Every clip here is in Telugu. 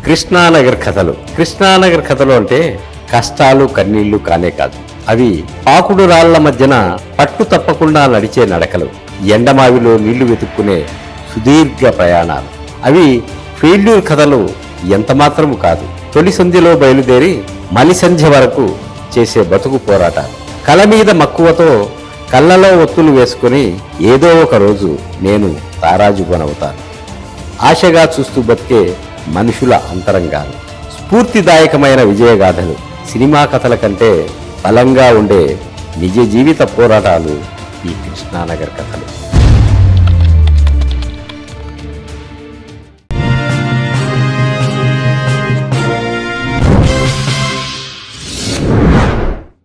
కృష్ణానగర్ కథలు. కృష్ణానగర్ కథలు అంటే కష్టాలు కన్నీళ్లు కానే కాదు. అవి పాకుడు రాళ్ల మధ్యన పట్టు తప్పకుండా నడిచే నడకలు, ఎండమావిలో నీళ్లు వెతుక్కునే సుదీర్ఘ ప్రయాణాలు. అవి ఫెయిల్యూర్ కథలు ఎంతమాత్రము కాదు. తొలి సంధ్యలో బయలుదేరి మలి సంధ్య వరకు చేసే బతుకు పోరాటాలు. కల మీద మక్కువతో కళ్ళలో ఒత్తులు వేసుకుని ఏదో ఒక రోజు నేను తారాజుబనవుతాను. ఆశగా చూస్తూ బతికే మనుషుల అంతరంగాలు, స్ఫూర్తిదాయకమైన విజయగాథలు. సినిమా కథల కంటే బలంగా ఉండే నిజ జీవిత పోరాటాలు ఈ కృష్ణానగర్ కథలు.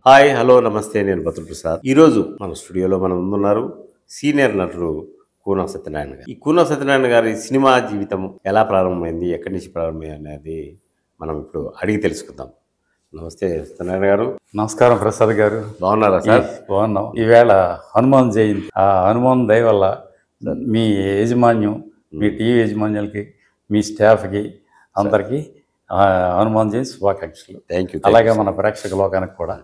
హాయ్, హలో, నమస్తే. నేను బతుల్ ప్రసాద్. ఈరోజు మన స్టూడియోలో మనం ముందున్నారు సీనియర్ నటుడు కూన సత్యనారాయణ గారు. ఈ కూన సత్యనారాయణ గారి సినిమా జీవితం ఎలా ప్రారంభమైంది, ఎక్కడి నుంచి ప్రారంభమైంది అనేది మనం ఇప్పుడు అడిగి తెలుసుకుందాం. నమస్తే సత్యనారాయణ గారు. నమస్కారం ప్రసాద్ గారు. బాగున్నారా సార్? బాగున్నాం. ఈవేళ హనుమాన్ జయంతి. ఆ హనుమాన్ దయ వల్ల మీ యాజమాన్యం, మీ టీవీ యాజమాన్యాలకి, మీ స్టాఫ్కి అందరికీ హనుమాన్ జయంతి శుభాకాంక్షలు. Thank you. అలాగే మన ప్రేక్షక లోకానికి కూడా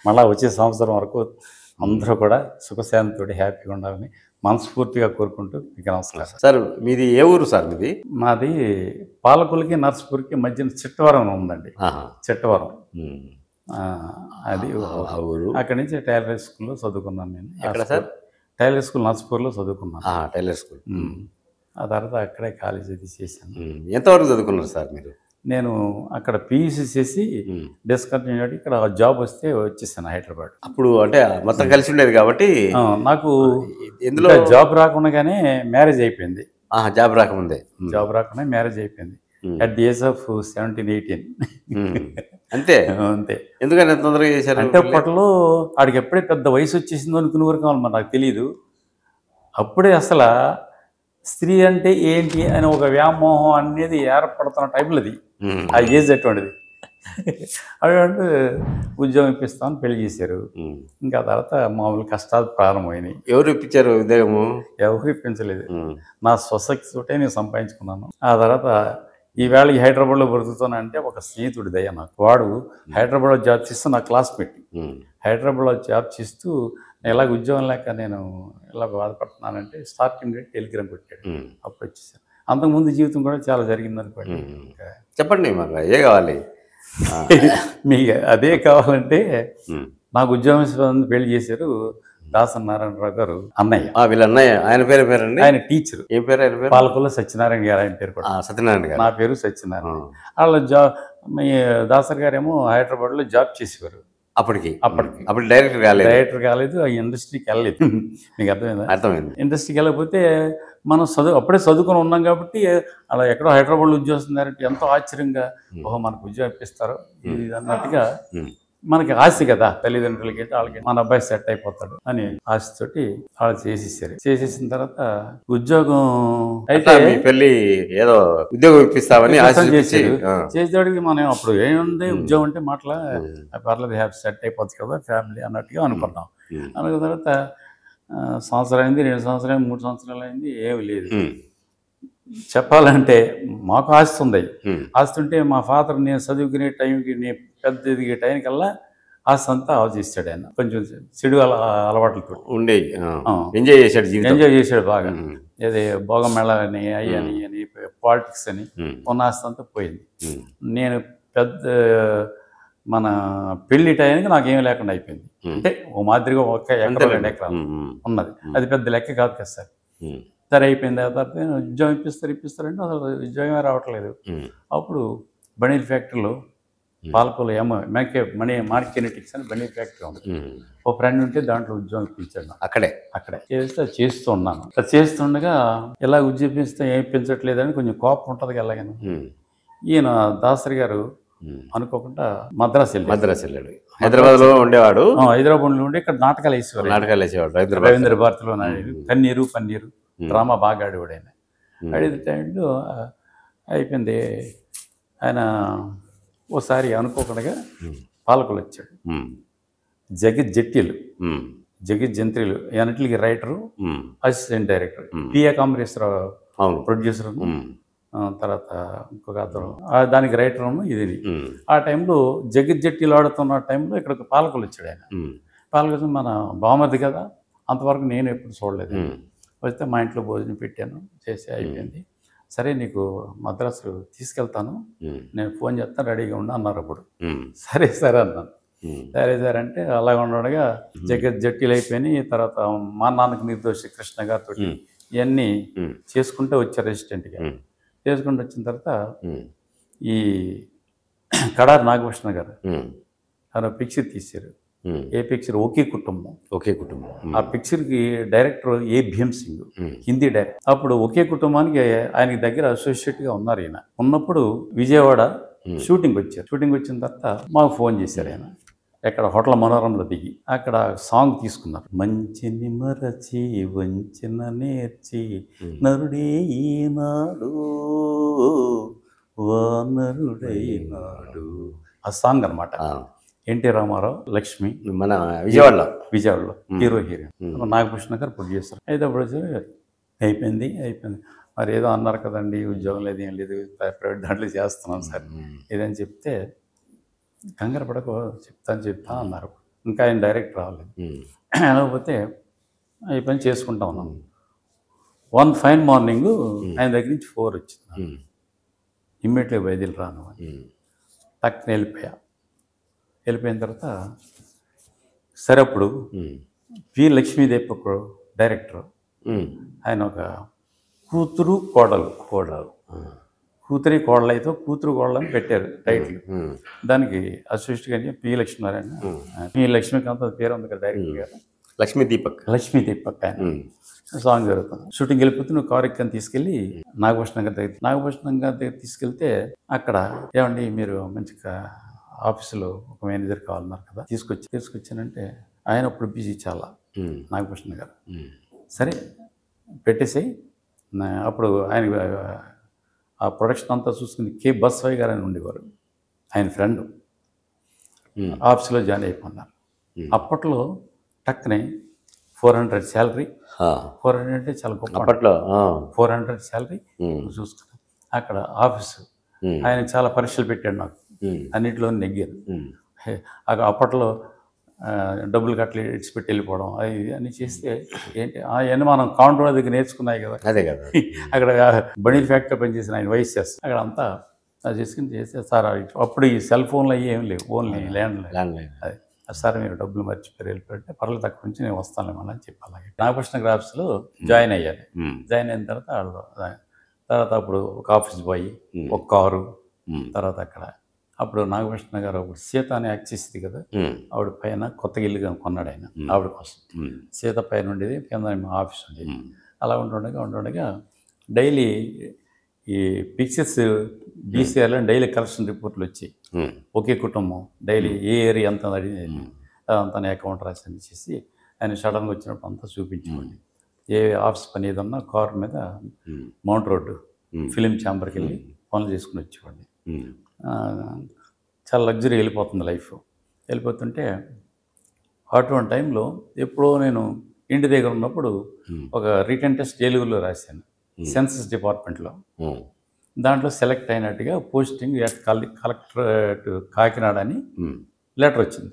మళ్ళా వచ్చే సంవత్సరం వరకు అందరూ కూడా సుఖశాంతితో హ్యాపీగా ఉండాలని మనస్ఫూర్తిగా కోరుకుంటూ మీకు నమస్కారం. సార్, మీది ఏ ఊరు సార్? మీది మాది పాలకులకి నర్సపూర్కి మధ్యన చిట్టవరం ఉందండి. చిట్టవరం అది ఊరు. అక్కడి నుంచి టైలర్ స్కూల్లో చదువుకున్నాను నేను. ఎక్కడ సార్? టైలర్ స్కూల్ నర్సపూర్లో చదువుకున్నాను. Tailor school. ఆ తర్వాత అక్కడే కాలేజ్ అది చేశాను. ఎంతవరకు చదువుకున్నారు సార్ మీరు? నేను అక్కడ పీయూసీ చేసి డిస్కంటిన్యూ అయ్యి ఇక్కడ జాబ్ వస్తే వచ్చేసాను హైదరాబాద్. అప్పుడు అంటే మొత్తం కలిసి ఉండేది కాబట్టి నాకు ఎందులో జాబ్ రాకుండానే మ్యారేజ్ అయిపోయింది. జాబ్ రాకముందే జాబ్ రాకుండా మ్యారేజ్ అయిపోయింది అట్ ది ఏజ్ ఆఫ్ 17-18. అంతే అంతే. ఎందుకని తొందరగా చేశారు అంటే అప్పట్లో ఆడికి ఎప్పుడే పెద్ద వయసు వచ్చేసిందో అనుకునే వరకు మరి నాకు తెలియదు. అప్పుడే అసలు స్త్రీ అంటే ఏంటి అని ఒక వ్యామోహం అనేది ఏర్పడుతున్న టైంలో అది ఆ ఏజ్ అటువంటిది. అటువంటి ఉద్యోగం ఇప్పిస్తామని పెళ్లి చేశారు. ఇంకా తర్వాత మామూలు కష్టాలు ప్రారంభమైనాయి. ఎవరు ఇప్పించారు ఉద్యోగము? ఎవరు ఇప్పించలేదు. నా స్వశక్తి తోటే నేను సంపాదించుకున్నాను. ఆ తర్వాత ఈవేళ ఈ హైదరాబాద్లో బ్రతుకుతానంటే ఒక స్నేహితుడి దయ నాకు. వాడు హైదరాబాద్లో జాబ్ చేస్తూ నా క్లాస్మేట్. హైదరాబాద్లో జాబ్ చేస్తూ ఎలాగ ఉద్యోగం లేక నేను ఇలా బాధపడుతున్నానంటే స్టార్టింగ్ టెలిగ్రామ్ కొట్టాడు. అప్పుడు వచ్చేసాను. అంతకుముందు జీవితం కూడా చాలా జరిగింది అనుకోండి. చెప్పండి, మాకు ఏ కావాలి? మీకు అదే కావాలంటే నాకు ఉద్యోగం పెళ్లి చేశారు దాసనారాయణరావు గారు అన్నయ్య. వీళ్ళ అన్నయ్య. ఆయన పేరండి? ఆయన టీచర్. ఏం పేరు ఆయన పేరు? పాలకుల సత్యనారాయణ గారు. ఆయన పేరు కూడా సత్యనారాయణ గారు. నా పేరు సత్యనారాయణ. వాళ్ళ మీ దాసర్ గారేమో హైదరాబాద్లో జాబ్ చేసేవారు. అప్పుడు డైరెక్టర్ కాలేదు. ఆ ఇండస్ట్రీకి వెళ్ళలేదు. మీకు అర్థమైందా? అర్థమైంది. ఇండస్ట్రీకి వెళ్ళకపోతే మనం అప్పుడే చదువుకొని ఉన్నాం కాబట్టి అలా ఎక్కడో హైదరాబాద్లో ఉద్యోగం వస్తున్నారంటే ఎంతో ఆశ్చర్యంగా, ఓహో మనకు ఉద్యోగం ఇప్పిస్తారు ఇది అన్నట్టుగా మనకి ఆశ కదా తల్లిదండ్రులకి, వాళ్ళకి మన అబ్బాయి సెట్ అయిపోతాడు అని ఆశతోటి వాళ్ళు చేసేసిన తర్వాత ఉద్యోగం అయితే పెళ్లి ఏదో ఉద్యోగం ఇప్పిస్తామని చేసేవాడికి మనం అప్పుడు ఏముంది ఉద్యోగం అంటే మాటల పర్లేదు హ్యాపీ సెట్ అయిపోతుంది కదా ఫ్యామిలీ అన్నట్టుగా అనుకున్నాం. అనుకున్న తర్వాత సంవత్సరం అయింది, 2 సంవత్సరాలు, 3 సంవత్సరాలు అయింది, ఏమి లేదు. చెప్పాలంటే మాకు ఆస్తి ఉంది. ఆస్తి ఉంటే మా ఫాదర్ నేను చదువుకునే టైంకి, నేను పెద్ద ఎదిగే టైంకల్లా ఆస్తి అంతా ఆలోచిస్తాడు. ఆయన కొంచెం చెడు అలవాట్లతో ఉండేవి. ఎంజాయ్ చేశాడు బాగా. ఏది భోగమేళ అని, అయ్యని అని, పాలిటిక్స్ అని ఉన్న ఆస్తి అంతా పోయింది. నేను పెద్ద మన పెళ్లి టైంకి నాకేమీ లేకుండా అయిపోయింది. అంటే ఓ మాదిరిగా ఒక ఎకరం 2 ఎకరాలు ఉన్నది. అది పెద్ద లెక్క కాదు కదా సార్. సరే అయిపోయింది. ఆ తర్వాత ఉద్యోగం ఇప్పిస్తారంటే అసలు ఉద్యోగమే రావట్లేదు. అప్పుడు బనీల్ ఫ్యాక్టరీలో పాలకులు మార్కెనెటిక్స్ అని బనీల్ ఫ్యాక్టరీ ఉంది. ఓ ఫ్రెండ్ ఉంటే దాంట్లో ఉద్యోగం ఇప్పించాడు. అక్కడే చేస్తూ ఉన్నాను. చేస్తుండగా ఇలా ఉద్యోగం ఇస్తే ఏం పెంచట్లేదని కొంచెం కోపం ఉంటుంది ఎలాగైనా. ఈయన దాసరి గారు అనుకోకుండా మద్రాసు వెళ్ళాడు. హైదరాబాద్ లో ఉండేవాడు. హైదరాబాద్లో ఉండి ఇక్కడ నాటకాలు వేసేవాడు. రవీంద్ర భారతిలో కన్నీరు పన్నీరు డ్రామా బాగా ఆడేవాడు. ఆయన ఆడిన టైంలో అయిపోయింది. ఆయన ఓసారి అనుకోకుండా పాలకులు వచ్చాడు. జగత్ జంత్రిలు అన్నింటికి writer, assistant director, P A Kamareswararao producer, తర్వాత ఇంకొక అతను దానికి రైటర్ ఇది. ఆ టైంలో జగిత్జట్టిలో ఆడుతున్న టైంలో ఇక్కడికి పాలకులు వచ్చాడు ఆయన. పాలకులు మన బావమరిది కదా, అంతవరకు నేను ఎప్పుడు చూడలేదు. వస్తే మా ఇంట్లో భోజనం పెట్టాను, చేసి అయిపోయింది. సరే నీకు మద్రాసు తీసుకెళ్తాను, నేను ఫోన్ చేస్తాను, రెడీగా ఉండు అన్నారు. అప్పుడు సరే సరే అన్నాను. సరే సరే అంటే అలా ఉండగా జట్టీలు అయిపోయినాయి. తర్వాత మా నాన్నకి నిర్దోషి కృష్ణ గారితో ఇవన్నీ చేసుకుంటే వచ్చారు రెసిడెంట్గా. చేసుకుంటూ వచ్చిన తర్వాత ఈ కడారి నాగభూషణ గారు ఆయన పిక్చర్ తీశారు. ఏ పిక్చర్? ఒకే కుటుంబం. ఆ పిక్చర్కి డైరెక్టర్ ఏ భీమ్ సింగ్, హిందీ డైరెక్టర్. అప్పుడు ఒకే కుటుంబానికి ఆయనకి దగ్గర అసోసియేట్గా ఉన్నారు. ఈయన ఉన్నప్పుడు విజయవాడ షూటింగ్ వచ్చారు. షూటింగ్ వచ్చిన తర్వాత మాకు ఫోన్ చేశారు ఆయన. ఎక్కడ? హోటల్ మనోరంలో దిగి అక్కడ సాంగ్ తీసుకున్నారు. మంచిని మరచి వంచిన నేర్చి నరుడే ఈనాడు వానరుడైనాడు. ఆ సాంగ్ అనమాట. ఎన్టీ రామారావు, లక్ష్మి, మన విజయవాడలో హీరో హీరోయిన్, నాగభూషణ గారు ప్రొడ్యూసర్. అయితే అప్పుడు అయిపోయింది. మరి ఏదో అన్నారు కదండి, ఉద్యోగం లేదు, ఏం లేదు, ప్రైవేట్ దాంట్లో చేస్తున్నాం సార్ ఇదని చెప్తే, కంగారు పడకు, చెప్తా అన్నారు. ఇంకా ఆయన డైరెక్ట్ రాలేదు. లేకపోతే ఈ పని చేసుకుంటా ఉన్నాను. వన్ ఫైన్ మార్నింగ్ ఆయన దగ్గర నుంచి 4 వచ్చింది. ఇమ్మీడియట్గా బయలుదేరి రాను అని టక్కున వెళ్ళిపోయిన తర్వాత సరే అప్పుడు పి లక్ష్మీదేవి డైరెక్టర్, ఆయన ఒక కూతురు కోడలు అయితే కూతురు కోడలని పెట్టారు టైటిల్. దానికి అసోసియేట్గా పి లక్ష్మీనారాయణ, పి లక్ష్మీకాంత్ పేరు ఉంది కదా డైరెక్టర్ గారు, లక్ష్మీ దీపక్ ఆయన. సాంగ్ జరుగుతుంది. షూటింగ్ వెళ్ళిపోతే నువ్వు కారు ఎక్కని తీసుకెళ్ళి నాగభూషణ గారి దగ్గర తీసుకెళ్తే అక్కడ ఏమండి మీరు మంచిగా ఆఫీసులో ఒక మేనేజర్ కావాలన్నారు కదా, తీసుకొచ్చానంటే ఆయన అప్పుడు బిజీ చాలా నాగభూషణ గారు. సరే పెట్టేసాయి. అప్పుడు ఆయన ఆ ప్రొడక్షన్ అంతా చూసుకుని కే బస్వాయి గారు అని ఉండేవారు, ఆయన ఫ్రెండ్. ఆఫీస్లో జాయిన్ అయిపోన్నారు. అప్పట్లో టక్కునే 400 శాలరీ. 400 అంటే చాలా గొప్ప. అప్పట్లో 400 శాలరీ చూసుకున్నాను. అక్కడ ఆఫీసు ఆయన చాలా పరీక్షలు పెట్టాడు నాకు, అన్నింటిలో నెగ్గారు. అప్పట్లో డబ్బులు కట్టలు ఇడిచిపెట్టి వెళ్ళిపోవడం అన్నీ చేస్తే ఏంటి అవన్నీ మనం కౌంటర్ దగ్గర నేర్చుకున్నాయి కదా. అదే కదా అక్కడ బనీ ఫ్యాక్టరీ పనిచేసిన ఆయన వయసు చేస్తాను. అక్కడ అంతా అది చేసుకుని చేస్తే సార్ అప్పుడు ఈ సెల్ ఫోన్లు అయ్యి ఏం లేవు, ఓన్లీ ల్యాండ్లైన్. అదే సార్ మీరు డబ్బులు మర్చిపోయి వెళ్ళిపోతే పర్లేదు, తక్కువ నుంచి నేను వస్తాను మళ్ళీ అని చెప్పి అలాగే నాగభూషణ గ్రాఫ్స్లో జాయిన్ అయ్యాను. జాయిన్ అయిన తర్వాత అప్పుడు ఒక ఆఫీస్ బాయ్, ఒక కారు, తర్వాత అక్కడ అప్పుడు నాగభూషణ గారు అప్పుడు సీత అని యాక్ట్ చేసింది కదా, ఆవిడ పైన కొత్తగా ఇల్లు కొన్నాడు ఆయన ఆవిడ కోసం. సీత పైన ఉండేది, కింద ఆఫీస్ ఉండేది. అలా ఉంటుండగా డైలీ ఈ పిక్చర్స్ బీసీఆర్లో డైలీ కలెక్షన్ రిపోర్ట్లు వచ్చాయి. ఒకే కుటుంబం డైలీ ఏ ఏరియా అంతా అడిగి అదంతా అకౌంట్ రాసి చేసి ఆయన సడన్గా వచ్చినప్పుడు అంతా చూపించుకోండి. ఏ ఆఫీస్ పని ఏదన్నా కారు మీద మౌంట్ రోడ్డు ఫిలిం ఛాంబర్కి వెళ్ళి పనులు చేసుకుని వచ్చేవాడిని. చాలా లగ్జరీ వెళ్ళిపోతుంది లైఫ్. వెళ్ళిపోతుంటే అటువంటి టైంలో ఎప్పుడో నేను ఇంటి దగ్గర ఉన్నప్పుడు ఒక రిటర్న్ టెస్ట్ తెలుగులో రాశాను, సెన్సస్ డిపార్ట్మెంట్లో. దాంట్లో సెలెక్ట్ అయినట్టుగా పోస్టింగ్ ఎట్ కలెక్టరేట్ కాకినాడ అని లెటర్ వచ్చింది.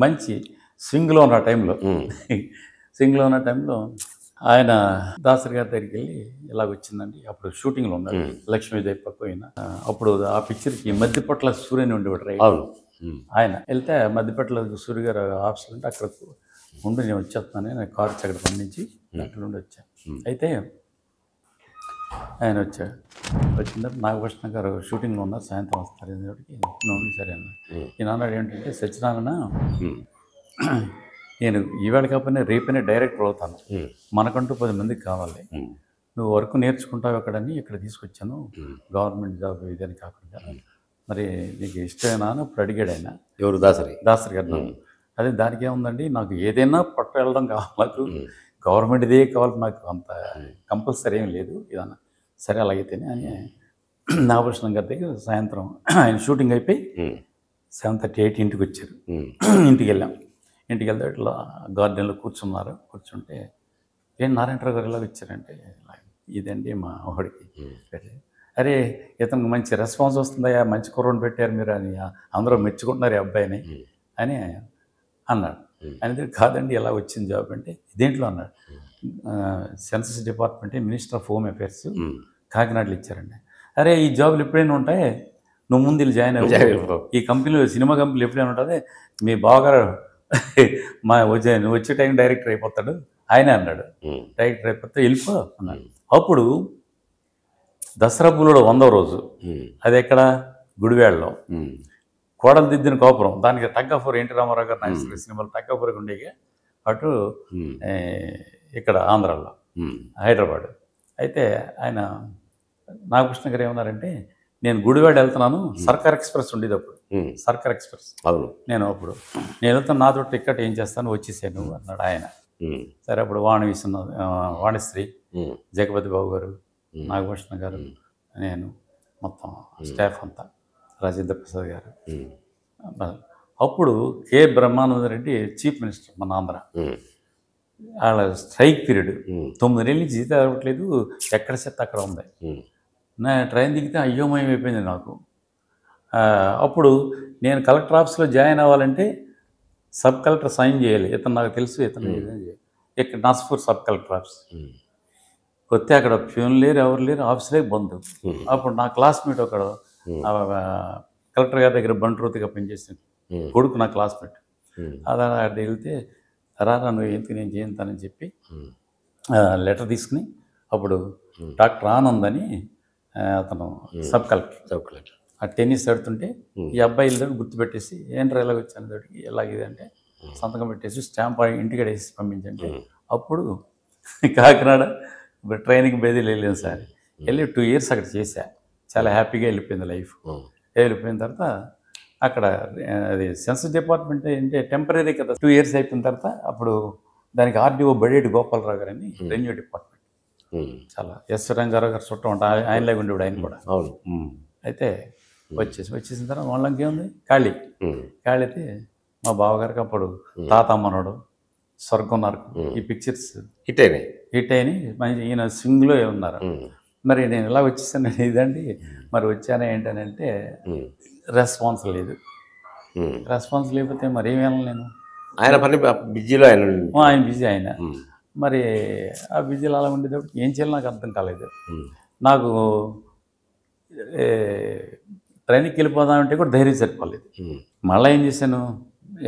మంచి స్వింగ్లో ఉన్న టైంలో ఆయన దాసరి గారి దగ్గరికి వెళ్ళి ఇలాగ వచ్చిందండి. అప్పుడు షూటింగ్లో ఉన్నాడు, లక్ష్మీదేవి పక్కన. అప్పుడు ఆ పిక్చర్కి మధ్యపట్ల సూర్యని ఉండేవాడు రైట్. ఆయన వెళ్తే మధ్యపట్ల సూర్య గారు ఆఫీస్ ఉంటే అక్కడ ఉండి నేను వచ్చేస్తున్నాను, నేను కారు అక్కడ పండించి అక్కడ నుండి వచ్చాను. అయితే ఆయన వచ్చిన తర్వాత నాగభూషణ గారు షూటింగ్లో ఉన్నారు, సాయంత్రం వస్తారు ఎందుకంటే నుండి సరే అన్న. ఈయన అన్నాడు ఏంటంటే, సత్యనారాయణ నేను ఈవేళ కాకపోయినా రేపైనా డైరెక్టర్ అవుతాను, మనకంటూ 10 మందికి కావాలి, నువ్వు వర్క్ నేర్చుకుంటావు అక్కడని ఇక్కడ తీసుకొచ్చాను, గవర్నమెంట్ జాబ్ ఇదని కాకుండా మరి నీకు ఇష్టమేనా అని అప్పుడు అడిగాడు ఆయన. ఎవరు? దాసరి గారు. అదే దానికి ఏముందండి, నాకు ఏదైనా పట్టు వెళ్ళడం కావాలి, నాకు గవర్నమెంట్దే కావాలి, నాకు అంత కంపల్సరీ ఏం లేదు ఇదన్నా. సరే అలాగైతేనే అని నాగభూషణ గారి దగ్గర సాయంత్రం ఆయన షూటింగ్ అయిపోయి 7:30-8 ఇంటికి వచ్చారు. ఇంటికి వెళ్తే ఇట్లా గార్డెన్లో కూర్చుంటే ఏం నారాయణరావు గారు ఇలా వచ్చారంటే, ఇదండి మా వాడికి అరే ఇతనికి మంచి రెస్పాన్స్ వస్తుందయ్యా, మంచి కుర్రను పెట్టారు మీరు అని అందరూ మెచ్చుకుంటున్నారు ఈ అబ్బాయిని అని అన్నాడు. అనేది కాదండి ఇలా వచ్చింది జాబ్ అంటే దేంట్లో అన్నాడు. Census department minister of home affairs కాకినాడలో ఇచ్చారండి. అరే ఈ జాబులు ఎప్పుడైనా ఉంటాయి, నువ్వు ముందు వెళ్ళి జాయిన్ అవ్వు, ఈ కంపెనీలో సినిమా కంపెనీలు ఎప్పుడైనా ఉంటుంది, మీ బావగారు నువ్వు వచ్చే టైం డైరెక్టర్ అయిపోతాడు ఆయనే అన్నాడు. డైరెక్టర్ అయిపోతే వెళ్ళిపో అన్నాడు. అప్పుడు దసరా పూలలో 100వ రోజు, అది ఎక్కడ గుడివాడలో, కోడలు దిద్దిన కోపురం, దానికి తగ్గఫోర్ ఎన్టీ రామారావు గారు నాగేశ్వర సినిమాలు తగ్గఫోర్కి ఉండేవి. అటు ఇక్కడ ఆంధ్రాలో హైదరాబాద్. అయితే ఆయన నాగకృష్ణ గారు ఏమన్నారంటే, నేను గుడివాడ వెళ్తున్నాను, సర్కార్ ఎక్స్ప్రెస్ ఉండేది అప్పుడు, సర్కార్ ఎక్స్ప్రెస్. నేను వెళ్తాను, నాతో టికెట్ ఏం చేస్తాను, వచ్చేసాను నువ్వు అన్నాడు ఆయన. సరే అప్పుడు వాణిశ్రీ, జగపతి బాబు గారు, నాగభూషణ గారు, నేను, మొత్తం స్టాఫ్ అంతా, రాజేంద్ర ప్రసాద్ గారు. అప్పుడు K Brahmananda Reddy chief minister మన ఆంధ్ర. వాళ్ళ స్ట్రైక్ పీరియడ్ 9 నెలల నుంచి జీతం అవ్వట్లేదు, ఎక్కడ చెత్త అక్కడ ఉంది. నా ట్రైన్ దిగితే అయ్యోమయం అయిపోయింది నాకు. అప్పుడు నేను కలెక్టర్ ఆఫీస్లో జాయిన్ అవ్వాలంటే సబ్ కలెక్టర్ సైన్ చేయాలి, ఇతను నాకు తెలుసు, ఇతను ఇక్కడ నర్స్పూర్ సబ్ కలెక్టర్ ఆఫీస్. వస్తే అక్కడ ప్యూన్ లేరు, ఎవరు లేరు, ఆఫీస్లే బంద్. అప్పుడు నా క్లాస్మేట్ ఒకడు కలెక్టర్ గారి దగ్గర బంట్రోతిగా పనిచేసాను, కొడుకు నా క్లాస్మేట్. అలా అక్కడ వెళ్తే రారా నువ్వు ఎందుకు నేను చేయింతానని చెప్పి లెటర్ తీసుకుని, అప్పుడు డాక్టర్ ఆనంద్ అని అతను సబ్ కలెక్టర్ ఆ టెన్నిస్ ఆడుతుంటే ఈ అబ్బాయి వెళ్ళి గుర్తుపెట్టేసి ఏంట్రా ఇలాగ వచ్చాను తోటికి ఎలాగిది అంటే సంతకం పెట్టేసి స్టాంప్ ఇంటికి వేసి పంపించండి. అప్పుడు కాకినాడ ట్రైనింగ్ బేదీలు వెళ్ళాను సార్. వెళ్ళి 2 years అక్కడ చేశా, చాలా హ్యాపీగా వెళ్ళిపోయింది లైఫ్. వెళ్ళిపోయిన తర్వాత అక్కడ అది సెన్సస్ డిపార్ట్మెంట్ అంటే టెంపరీ కదా, 2 years అయిపోయిన తర్వాత అప్పుడు దానికి ఆర్డీఓ బడేటి గోపాలరావు గారు అని రెవెన్యూ డిపార్ట్మెంట్, చాలా ఎస్ రంగారావు గారు చుట్టం ఉంటా, ఆయనలాగా ఉండేవాడు ఆయన కూడా. అవును. అయితే వచ్చేసిన తర్వాత వాళ్ళకి ఏముంది ఖాళీ అయితే మా బావగారికి అప్పుడు తాత అమ్మనోడు, స్వర్గం నరకం, ఈ పిక్చర్స్ హిట్ అయినాయి. మంచి ఈయన సింగ్లో ఉన్నారు. మరి నేను ఇలా వచ్చేసాను ఇదండి. మరి వచ్చాను ఏంటనంటే రెస్పాన్స్ లేదు. రెస్పాన్స్ లేకపోతే మరి ఏం వెళ్ళను నేను. ఆయన పని బిజీలో ఆయన బిజీ ఆయన. మరి ఆ బిజీలో అలా ఉండేటప్పుడు ఏం చేయాలి నాకు అర్థం కాలేదు. నాకు ట్రైన్కి వెళ్ళిపోదామంటే కూడా ధైర్యం సరిపోలేదు. మళ్ళీ ఏం చేశాను,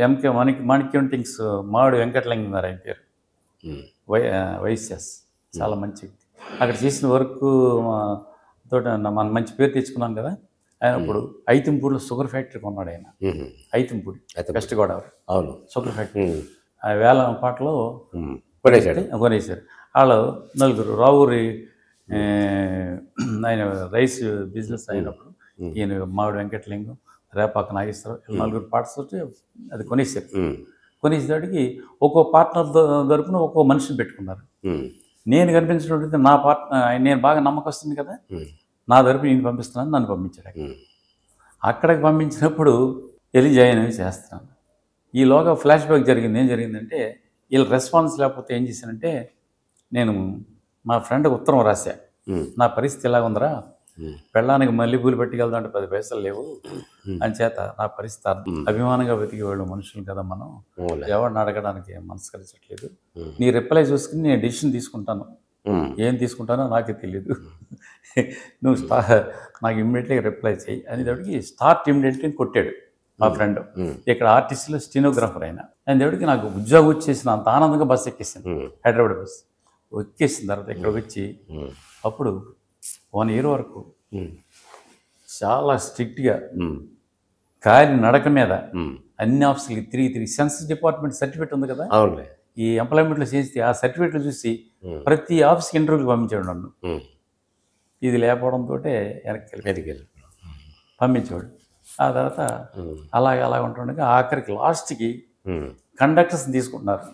ఎంకే మాణిక్యం టింగ్స్ మాడు వెంకటలింగం గారు ఆయన పేరు, వైఎస్ఎస్, చాలా మంచి వ్యక్తి. అక్కడ చేసిన వర్క్ తోటి మనం మంచి పేరు తెచ్చుకున్నాం కదా. ఆయన ఇప్పుడు ఐతింపూడిలో షుగర్ ఫ్యాక్టరీ కొన్నాడు ఆయన. ఐతింపూడి వెస్ట్ గోదావరి, అవును, షుగర్ ఫ్యాక్టరీ. ఆ వేల పాటలో కొనేశారు. వాళ్ళు 4 రావూరి ఆయన రైస్ బిజినెస్ అయినప్పుడు ఈయన మామిడి వెంకటలింగం, రేపాక నాగేశ్వరరావు 4 పార్ట్స్ వచ్చి అది కొనేసారు. కొనేసేటికి ఒక్కో పార్ట్నర్ తరపున ఒక్కో మనిషిని పెట్టుకున్నారు. నేను కనిపించినట్టు నా పార్ట్నర్ నేను బాగా నమ్మకం వస్తుంది కదా, నా తరపు నేను పంపిస్తున్నాను, నన్ను పంపించాడు. అక్కడికి పంపించినప్పుడు వెళ్ళి జాయిన్ అయ్యి చేస్తున్నాను. ఈలోగా ఫ్లాష్ బ్యాక్ జరిగింది. ఏం జరిగిందంటే వీళ్ళు రెస్పాన్స్ లేకపోతే ఏం చేశానంటే నేను మా ఫ్రెండ్కి ఉత్తరం రాశా, నా పరిస్థితి ఎలా ఉందరా, పెళ్ళానికి మళ్ళీ పూలు పెట్టుకెళ్దాం అంటే 10 పైసలు లేవు, అని చేత నా పరిస్థితి అభిమానంగా వెతికేవాళ్ళు మనుషులు కదా మనం, ఎవరిని అడగడానికి మనస్కరించట్లేదు, నీ రిప్లై చూసుకుని నేను డెసిషన్ తీసుకుంటాను, ఏం తీసుకుంటానో నాకే తెలియదు, నువ్వు నాకు ఇమ్మీడియట్గా రిప్లై చేయి అనేటప్పటికి స్టార్ట్ ఇమ్మీడియట్గా కొట్టాడు మా ఫ్రెండ్. ఇక్కడ ఆర్టీసీలో స్టెనోగ్రాఫర్ అయినా అనేటప్పటికి నాకు ఉద్యోగం వచ్చేసిన అంత ఆనందంగా బస్సు ఎక్కేసింది, హైదరాబాద్ బస్సు ఎక్కేసిన తర్వాత ఇక్కడ వచ్చి అప్పుడు 1 year వరకు చాలా స్ట్రిక్ట్గా కాలి నడక మీద అన్ని ఆఫీసులకి తిరిగి సెన్సస్ డిపార్ట్మెంట్ సర్టిఫికేట్ ఉంది కదా, ఈ ఎంప్లాయ్మెంట్లో చేస్తే ఆ సర్టిఫికేట్లు చూసి ప్రతి ఆఫీస్కి ఇంటర్వ్యూకి పంపించాడు నన్ను. ఇది లేకపోవడంతో వెనక్కి పంపించేవాడు. ఆ తర్వాత అలాగ ఉంటుండగా ఆఖరికి లాస్ట్కి కండక్టర్స్ని తీసుకుంటున్నారు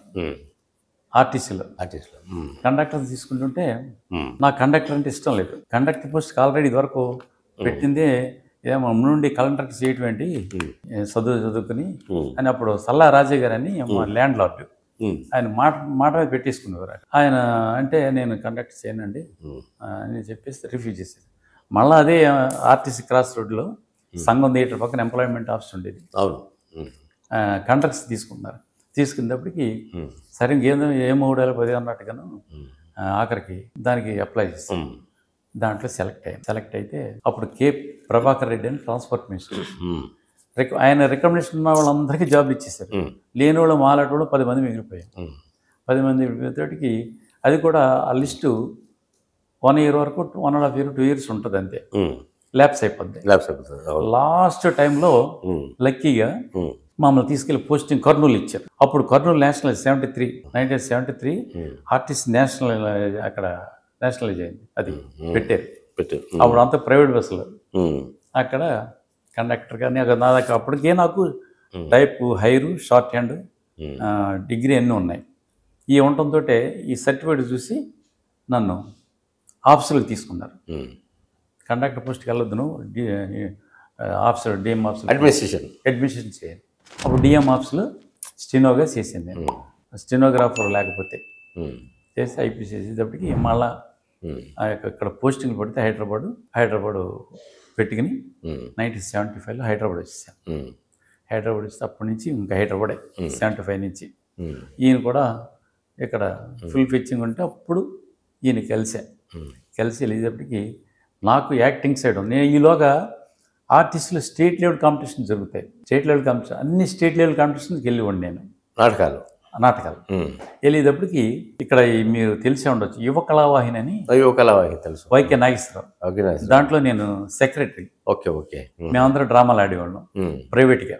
ఆర్టీసీలో. కండక్టర్స్ తీసుకుంటుంటే నాకు కండక్టర్ అంటే ఇష్టం లేదు. కండక్టర్ పోస్ట్కి ఆల్రెడీ ఇదివరకు పెట్టిందే ఏమో నుండి కండక్టర్ చేయటం ఏంటి, చదువుకుని అని అప్పుడు సల్లా రాజయ్య గారు అని ల్యాండ్ లార్డ్, ఆయన మాట మీద పెట్టేసుకునేవారు. ఆయన అంటే నేను కండక్టర్ చేయనండి అని చెప్పేసి రిఫ్యూజ్ చేశాను. మళ్ళీ అదే ఆర్టీసీ క్రాస్ రోడ్లో సంఘం థియేటర్ పక్కన ఎంప్లాయ్మెంట్ ఆఫీస్ ఉండేది. అవును. కాంట్రాక్ట్స్ తీసుకున్నారు. తీసుకునేటప్పటికి సరే ఏం 3,010 అన్నట్టుగాను ఆఖరికి దానికి అప్లై చేస్తాం. దాంట్లో సెలెక్ట్ అయితే అప్పుడు కే ప్రభాకర్ రెడ్డి అని ట్రాన్స్పోర్ట్ మినిస్టర్. ఆయన రికమెండేషన్ ఉన్న వాళ్ళందరికీ జాబ్ ఇచ్చేసారు. లేని వాళ్ళు మాలాంటి వాళ్ళు 10 మంది మిగిలిపోయారు. 10 మంది మిగిలిపోయేటికి అది కూడా ఆ లిస్టు 1 year వరకు 1.5 years 2 years ఉంటుంది అంతే. ల్యాప్స్ అయిపోద్ది. లాస్ట్ టైంలో లక్కీగా మమ్మల్ని తీసుకెళ్లి పోస్టింగ్ కర్నూలు ఇచ్చారు. అప్పుడు కర్నూలు నేషనల్ 1973 ఆర్టీసీ నేషనల్ అక్కడ నేషనలైజ్ అయింది. అది పెట్టారు. అప్పుడు అంతా ప్రైవేట్ బస్సులు. అక్కడ కండక్టర్గా నా దగ్గర అప్పటికే నాకు type higher short hand degree అన్నీ ఉన్నాయి. ఈ ఉండటంతో ఈ సర్టిఫికేట్ చూసి నన్ను ఆఫీసులకు తీసుకున్నారు. కండక్టర్ పోస్ట్కి వెళ్ళొద్దు నువ్వు ఆఫీసర్ డిఎం ఆఫీసర్ అడ్మినిస్ట్రేషన్ చేయాలి. అప్పుడు డిఎం ఆఫీసులో స్టెనోగా చేసింది నేను. స్టెనోగ్రాఫర్ లేకపోతే చేసి ఐపీ చేసేటప్పటికి మళ్ళా ఇక్కడ పోస్టింగ్ పడితే హైదరాబాదు పెట్టుకుని 1975లో హైదరాబాద్ వచ్చేసాను. హైదరాబాద్ వస్తే అప్పటి నుంచి ఇంకా హైదరాబాదే 75 నుంచి. ఈయన కూడా ఇక్కడ ఫుల్ పిచ్చింగ్ ఉంటే అప్పుడు ఈయన కలిసి వెళ్ళేటప్పటికి నాకు యాక్టింగ్ సైడ్ ఉంది. నేను ఈలోగా ఆర్టిస్టులు స్టేట్ లెవెల్ కాంపిటీషన్ జరుగుతాయి. అన్ని స్టేట్ లెవెల్ కాంపిటీషన్కి వెళ్ళివ్వండి నేను. నాటకాలు వెళ్ళేటప్పటికి ఇక్కడ మీరు తెలిసే ఉండొచ్చు యువ కళావాహిని అని. తెలుసు. వైకే నాగేశ్వరరావు. దాంట్లో నేను సెక్రటరీ. ఓకే. మేమందరం డ్రామాలు ఆడేవాళ్ళం ప్రైవేట్గా.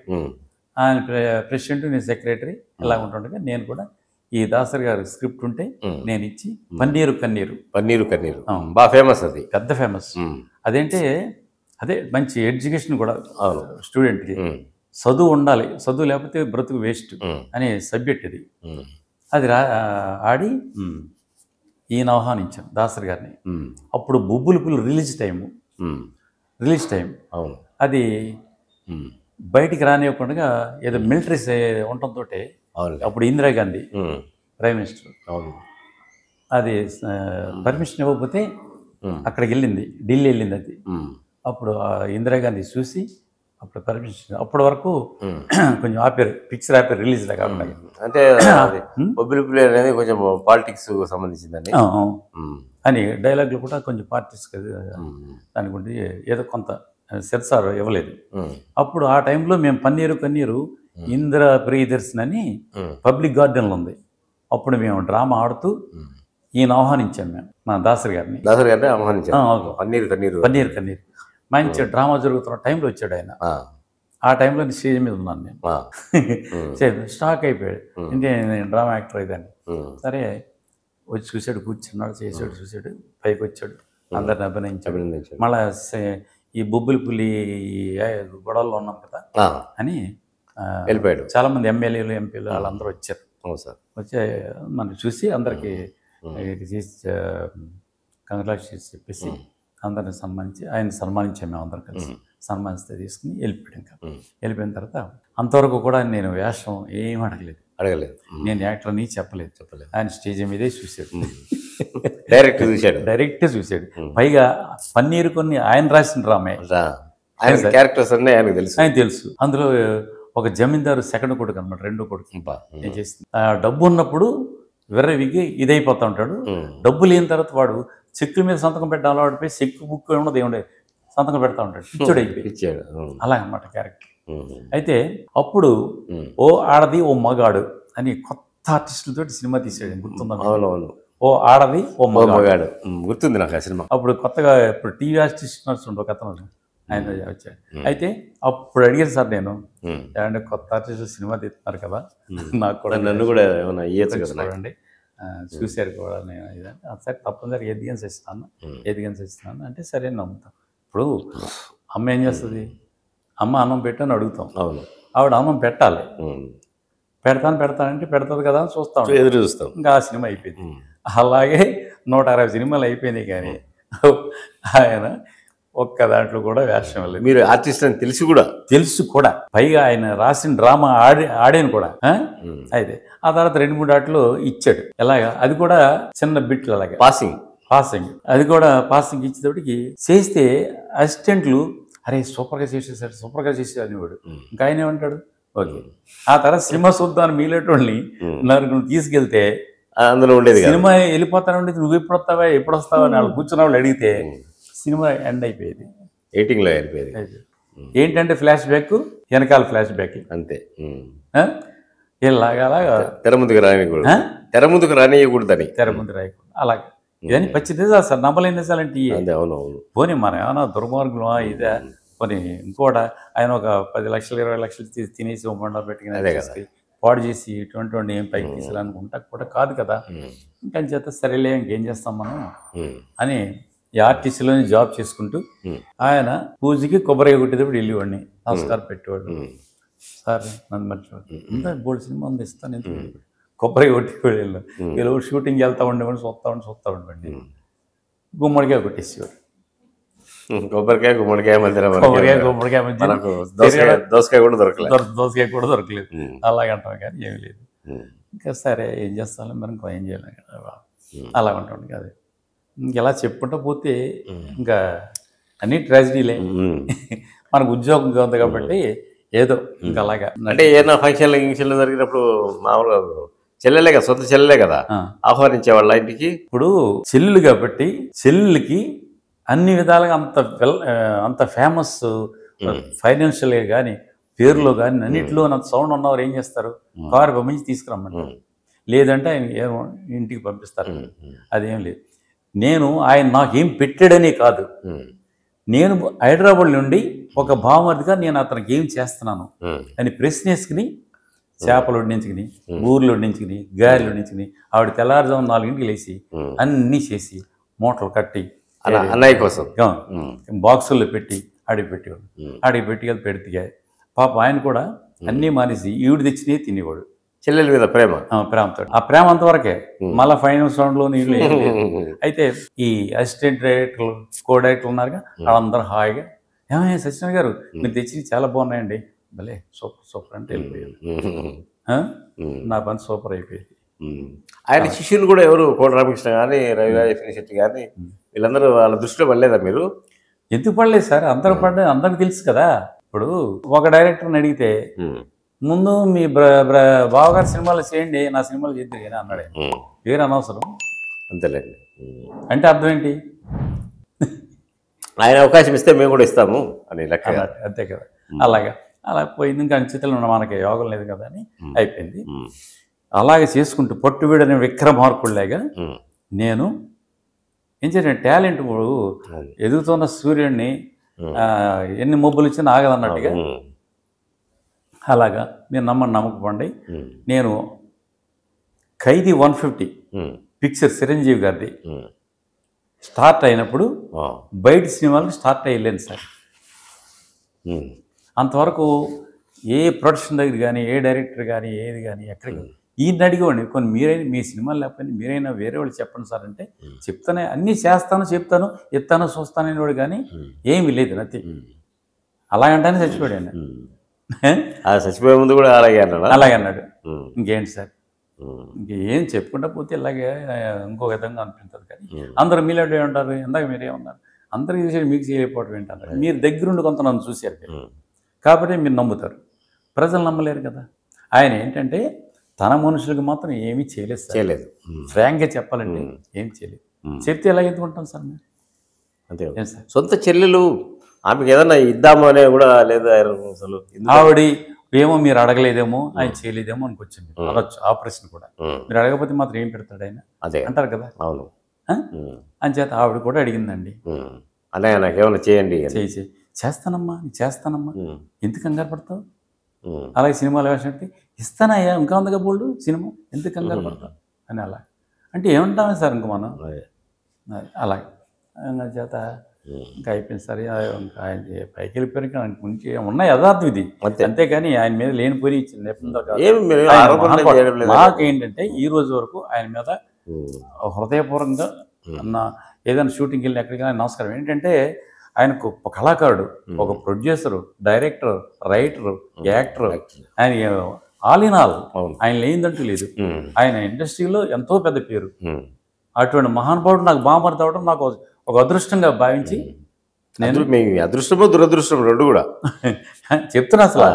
ఆయన ప్రెసిడెంట్, నేను సెక్రటరీ. ఇలా ఉంటుండగా నేను కూడా ఈ దాసరి గారు స్క్రిప్ట్ ఉంటే నేను ఇచ్చి పన్నీరు కన్నీరు బాగా ఫేమస్. అది పెద్ద ఫేమస్. అదేంటే అదే మంచి ఎడ్యుకేషన్ కూడా స్టూడెంట్కి. చదువు ఉండాలి, చదువు లేకపోతే బ్రతుకు వేస్ట్ అనే సబ్జెక్ట్ ఇది. అది ఆడి ఈయన ఆహ్వానించాను దాసరి గారిని. అప్పుడు బొబ్బులుపులు రిలీజ్ టైం. అవును. అది బయటికి రానివ్వకుండా ఏదో మిలిటరీస్ ఉండటంతో అప్పుడు ఇందిరాగాంధీ ప్రైమ్ మినిస్టర్. అది పర్మిషన్ ఇవ్వకపోతే అక్కడికి వెళ్ళింది, ఢిల్లీ వెళ్ళింది. అది అప్పుడు ఇందిరాగాంధీ చూసి అప్పుడు పర్మిషన్. అప్పటి వరకు కొంచెం ఆపారు, పిక్చర్ ఆపారు, రిలీజ్ కాకుండా. అంటే అనేది కొంచెం పాలిటిక్స్ సంబంధించిందని అని డైలాగులు కూడా కొంచెం పార్టీస్ దానికి ఏదో కొంత సెన్సార్ ఇవ్వలేదు. అప్పుడు ఆ టైంలో మేము పన్నీరు కన్నీరు ఇందిరా ప్రియదర్శన్ అని పబ్లిక్ గార్డెన్లో ఉంది. అప్పుడు మేము డ్రామా ఆడుతూ ఈయన ఆహ్వానించాం. మేము మా దాసరి గారిని పన్నీరు కన్నీరు మంచి డ్రామా జరుగుతున్న టైంలో వచ్చాడు ఆయన. ఆ టైంలో నేను స్టేజ్ మీద ఉన్నాను. నేను స్టాక్ అయిపోయాడు, ఇంకే నేను డ్రామా యాక్టర్ అయిదాన్ని. సరే వచ్చి చూశాడు, కూర్చున్నాడు, చూశాడు, పైకి వచ్చాడు, అందరిని అభినయించాడు. మళ్ళా ఈ బొబ్బులి పులి గొడవల్లో ఉన్నాం కదా అని వెళ్ళిపోయాడు. చాలా మంది ఎమ్మెల్యేలు, ఎంపీలు వాళ్ళందరూ వచ్చారు. వచ్చి మనకు చూసి అందరికి కంగ్రాచులేషన్స్ చెప్పేసి అందరిని సన్మానించి ఆయన సన్మానించాము. మేము అందరం కలిసి సన్మానిస్తే తీసుకుని వెళ్ళిపోయాడు. ఇంకా వెళ్ళిపోయిన తర్వాత అంతవరకు కూడా నేను వేషం ఏం అడగలేదు. నేను యాక్టర్ని చెప్పలేదు. ఆయన స్టేజ్ మీదే చూశాడు, డైరెక్ట్ చూశాడు. పైగా పన్నీరు కొన్ని ఆయన రాసిన డ్రామే, క్యారెక్టర్స్ అన్నీ ఆయనకు తెలుసు. అందులో ఒక జమీందారు సెకండ్ కొడుకు అనమాట, రెండో కొడుకు. నేను చేసింది డబ్బు ఉన్నప్పుడు విర్రవిగి ఇదైపోతూ ఉంటాడు. డబ్బు లేని తర్వాత వాడు చెక్కు మీద సంతకం పెట్టాలి, వాడిపై చెక్కు బుక్ ఉండదు, ఏముండే సంతకం పెడతా ఉంటాడు, పిచ్చోడు అయిపోయి. అలా అనమాట క్యారెక్టర్. అయితే అప్పుడు ఓ ఆడది ఓ మగాడు అని కొత్త ఆర్టిస్టులతో సినిమా తీసాడు, గుర్తుందా? ఓ ఆడది ఓ మగాడు గుర్తుంది నాకు ఆ సినిమా. అప్పుడు కొత్తగా ఇప్పుడు టీవీ ఆర్టిస్ట్ ఉండే ఒక అతను ఆయన వచ్చాడు. అయితే అప్పుడు అడిగాను సార్ నేను, ఏమంటే కొత్త ఆర్టిస్ట్ సినిమా తీస్తున్నారు కదా, నాకు కూడా నన్ను కూడా ఏమన్నా చూడండి, చూశారు కూడా నేను ఇదంటే సరే తప్పనిసరి ఎదిగన్స్ ఇస్తున్నాను అంటే సరే నమ్ముతాం. ఇప్పుడు అమ్మ ఏం చేస్తుంది, అమ్మ అన్నం పెట్టని అడుగుతాం, ఆవిడ అన్నం పెట్టాలి, పెడతానంటే పెడతాది కదా అని చూస్తాం, ఎదురు చూస్తాం. ఇంకా ఆ సినిమా అయిపోయింది. అలాగే 160 సినిమాలు అయిపోయినాయి, కానీ ఆయన ఒక్క దాంట్లో కూడా వేషం వెళ్ళలేదు. మీరు ఆర్టిస్ట్ అని తెలుసు కూడా పైగా ఆయన రాసిన డ్రామా ఆడాను కూడా. అయితే ఆ తర్వాత 2-3 ఆటలు ఇచ్చాడు. ఎలాగా అది కూడా చిన్న బిట్లు, అలాగే పాసింగ్. అది కూడా పాసింగ్ ఇచ్చేటప్పటికి చేస్తే అసిస్టెంట్లు అరే సూపర్గా చేసేసాడు, సూపర్గా చేసేది అనేవాడు. ఇంకా ఆయన ఏమంటాడు ఓకే. ఆ తర్వాత సినిమా చూద్దామని మీలేటోళ్ళని నువ్వు తీసుకెళ్తే అందులో ఉండేది సినిమా వెళ్ళిపోతాను ఉండేది, నువ్వు ఎప్పుడు వస్తావా ఎప్పుడు వస్తావా అని వాళ్ళు కూర్చున్న వాళ్ళు అడిగితే సినిమా ఎండ్ అయిపోయేది. ఎయిటింగ్లో అయిపోయేది. ఏంటంటే ఫ్లాష్ బ్యాక్, వెనకాల ఫ్లాష్ బ్యాక్ అంతే. ఇలాగా తెర ముందుకు రానియకూడదు, తెర ముందుకు రానియకూడదని. తెర ముందు రాయకూడదు అలాగే. ఇదని పచ్చి నిజాలు సార్, నమ్మలేని నిజాలంటే అవునవును. పోనీ మనం ఏమన్నా దుర్మార్గులమా ఇదే పోనీ ఇంకోట ఆయన ఒక 10 లక్షలు 20 లక్షలు తినేసి బండారు పెట్టుకుని పాడు చేసి ఇటువంటి ఏం పైకి తీసేయాలనుకుంటా కూడా కాదు కదా. ఇంకని చేత సరేలే ఇంకేం చేస్తాం మనం అని ఈ ఆర్టీసీలోని జాబ్ చేసుకుంటూ ఆయన పూజకి కొబ్బరి కొట్టేటప్పుడు వెళ్ళేవాడిని, నమస్కారం పెట్టేవాడు. సార్ నన్ను మర్చిపోయి ఇంకా బోల్డ్ సినిమా ఉంది ఇస్తాను, ఎందుకు కొబ్బరి కొట్టేవాడు వీళ్ళు షూటింగ్ వెళ్తా ఉండేవాడిని, చూస్తా ఉండేవాడిని. గుమ్మడికాయ కొట్టేసేవాడు. కొబ్బరికాయ గుమ్మడికాయ మధ్య గుమ్మడికాయ మధ్య దోసకాయ కూడా దొరకలేదు. అలాగంటాం కానీ ఏమీ లేదు. ఇంకా సరే ఏం చేస్తాను మరి ఇంకో ఏం చేయలేం కదా, అలా ఉంటాం కదా. ఇంకెలా చెప్పుకుంటూ పోతే ఇంకా అన్ని ట్రాజడీలే. మనకు ఉద్యోగం ఉంది కాబట్టి ఏదో ఇంకా అలాగా. అంటే ఏదైనా ఫంక్షన్లు జరిగినప్పుడు మామూలుగా చెల్లెలే కదా, సొంత చెల్లెలే కదా ఆహ్వానించేవాళ్ళ ఇంటికి. ఇప్పుడు చెల్లెలు కాబట్టి చెల్లెలకి అన్ని విధాలుగా అంత ఫేమస్ ఫైనాన్షియల్గా కానీ పేరులో కానీ అన్నింటిలో అంత సౌండ్ ఉన్నవారు ఏం చేస్తారు, కారు పంపించి తీసుకురమ్మంటారు, లేదంటే ఆయన ఇంటికి పంపిస్తారు. అదేం లేదు. ఆయన నాకేం పెట్టాడనే కాదు, నేను హైదరాబాద్ నుండి ఒక భావమర్దిగా నేను అతనికి ఏం చేస్తున్నాను అని ప్రశ్న వేసుకుని చేపలు వడ్డించుకుని, ఊర్లు వడ్డించుకుని, గారెలు వడ్డించుకుని ఆవిడ తెల్లారుజాము 4 లేచి అన్నీ చేసి మూటలు కట్టి అన్నయ్య కోసం బాక్సుల్లో పెట్టి ఆడికి పెట్టేవాడు. ఆడికి పెట్టి పెడితే పాప ఆయన కూడా అన్నీ మానేసి ఈవిడ తెచ్చినే తినేవాడు. చెల్లెల మీద ప్రేమతో. ఆ ప్రేమ అంతవరకే, మళ్ళీ ఫైనల్ సౌండ్లో నీళ్ళు ఏం లేదు. అయితే ఈ అసిస్టెంట్ డైరెక్టర్లు, కో డైరెక్టర్లు ఉన్నారుగా, వాళ్ళందరూ హాయిగా ఏమయ్యా సత్యనారాయణ గారు మీరు తెచ్చి చాలా బాగున్నాయండి, భలే సూపర్ అంటే వెళ్ళిపోయాడు. నా పని సూపర్ అయిపోయింది. ఆయన శిష్యులు కూడా ఎవరు కోట రామకృష్ణ కానీ, రవిరాజ శెట్టి కానీ వీళ్ళందరూ వాళ్ళ దృష్టిలో పడలేదా మీరు? ఎందుకు పడలేదు సార్, అందరికి తెలుసు కదా. ఇప్పుడు ఒక డైరెక్టర్ని అడిగితే ముందు మీ బావగారి సినిమాలు చేయండి, నా సినిమాలు చేద్దరు కానీ అన్నాడే, పేరు అనవసరం అంతేలేండి. అంటే అర్థం ఏంటి, ఆయన అవకాశం ఇస్తే మేము కూడా ఇస్తాము అని లెక్క. అంతే కదా. అలా పోయింది. ఇంకా అంచితలు మనకి యోగం లేదు కదా అని అయిపోయింది. అలాగే చేసుకుంటూ పట్టుబిడని విక్రమార్కుడిలాగా నేను ఏం చేయను, టాలెంట్ ఎదుగుతున్న సూర్యుడిని ఎన్ని మబ్బులు ఇచ్చినా ఆగదన్నట్టుగా అలాగా నేను నమ్మకపోండి. నేను ఖైదీ 150 పిక్చర్ చిరంజీవి గారిది స్టార్ట్ అయినప్పుడు బయట సినిమాలకు స్టార్ట్ అయ్యలేను సార్. అంతవరకు ఏ ప్రొడక్షన్ దగ్గర కానీ, ఏ డైరెక్టర్ కానీ, ఏది కానీ ఎక్కడికి ఈయన అడిగేవాడిని, కొన్ని మీరైనా మీ సినిమాలు లేకపోయినా మీరైనా వేరే వాళ్ళు చెప్పండి సార్ అంటే చెప్తానే, అన్నీ చేస్తాను, చెప్తాను, ఎత్తాను, చూస్తాను అనేవాడు కానీ ఏమి లేదు నత్తి. అలాగంటానే చచ్చిపోయాడు. చచ్చిపోయే ముందు కూడా అలాగే అన్నాడు. ఇంకేంటి సార్, ఇంకేం చెప్పుకుంటా పోతే ఇలాగే ఇంకో విధంగా అనిపిస్తుంది. కానీ అందరూ మీలాంటి ఏమంటారు, ఇందాక మీరేమన్నారు, అందరికి చేసేది మీకు చేయలేకపోవడం ఏంటంటారు. మీరు దగ్గరుండి కొంత నన్ను చూశారు కాబట్టి మీరు నమ్ముతారు, ప్రజలు నమ్మలేరు కదా. ఆయన ఏంటంటే తన మనుషులకు మాత్రం ఏమీ చేయలేదు. ఫ్రాంక్గా చెప్పాలంటే ఏం చేయలేదు. చెప్తే ఎలా ఎందుకుంటాం సార్ మేము? అంతే సార్. సొంత చెల్లెలు ఆమెకి ఏదన్నా ఇద్దాము అనే కూడా లేదు అసలు. ఆవిడ ఏమో మీరు అడగలేదేమో, ఆయన చేయలేదేమో అనుకొచ్చింది. అనొచ్చు ఆ ప్రశ్న కూడా. మీరు అడగకపోతే మాత్రం ఏం పెడతాడు ఆయన అదే అంటారు కదా. అవును. అంచేత ఆవిడ కూడా అడిగిందండి, అన్నయ్య నాకేమన్నా చేయండి. చేస్తానమ్మా ఎందుకు కంగారు పడతావు, అలాగే సినిమాలు వేసినట్టు ఇస్తానయ్యా, ఇంకా ఉందిగా బోల్డు సినిమా, ఎందుకు కంగారు పడతావు అని. అలా అంటే ఏమంటామే సార్ ఇంక మనం అలాగే చేత ఇంకా అయిపోయింది సరే. ఇంకా ఆయన పైకి వెళ్ళిపోయాక గురించి ఉన్న యథార్థం ఇది, అంతేగాని ఆయన మీద లేనిపోయి మాకేంటంటే ఈ రోజు వరకు ఆయన మీద హృదయపూర్వకంగా ఏదైనా షూటింగ్కి వెళ్ళిన ఎక్కడికైనా నమస్కారం. ఏంటంటే ఆయనకు ఒక కళాకారుడు, ఒక ప్రొడ్యూసరు, డైరెక్టర్, రైటరు, యాక్టర్, ఆయన ఆల్ ఇన్ ఆల్. ఆయన లేనిదంటూ లేదు. ఆయన ఇండస్ట్రీలో ఎంతో పెద్ద పేరు. అటువంటి మహానుభావుడు నాకు బామర్ది అవడం నాకు ఒక అదృష్టంగా భావించి మీ అదృష్టమో దురదృష్టం రెండు కూడా చెప్తున్నా అసలు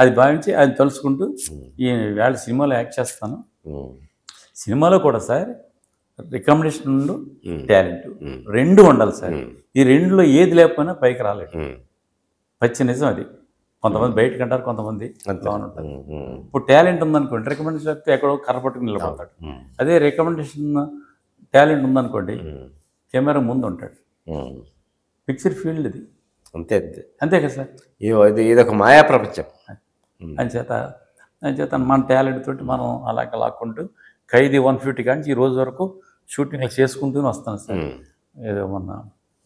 అది భావించి అది తలుచుకుంటూ ఈ వేళ సినిమాలో యాక్ట్ చేస్తాను. సినిమాలో కూడా సార్ రికమెండేషన్ ఉండు, టాలెంట్ రెండు ఉండాలి సార్. ఈ రెండులో ఏది లేకపోయినా పైకి రాలేదు. పచ్చి నిజం అది. కొంతమంది బయటకు అంటారు, కొంతమంది లోన్ ఉంటారు. ఇప్పుడు టాలెంట్ ఉందనుకోండి, రికమెండేషన్ లేకపోతే ఎక్కడో కర్రపట్టుకుని నిలబడతాడు. అదే రికమెండేషన్ టాలెంట్ ఉందనుకోండి, కెమెరా ముందు ఉంటాడు. పిక్చర్ ఫీల్డ్ ఇది. అంతే అంతే అంతే కదా సార్. ఇది ఒక మాయా ప్రపంచం. అంచేత మన టాలెంట్ తోటి మనం అలాగ లాక్కుంటూ ఖైదీ 150 కానీ ఈ రోజు వరకు షూటింగ్లు చేసుకుంటూనే వస్తాను సార్. ఏదో మొన్న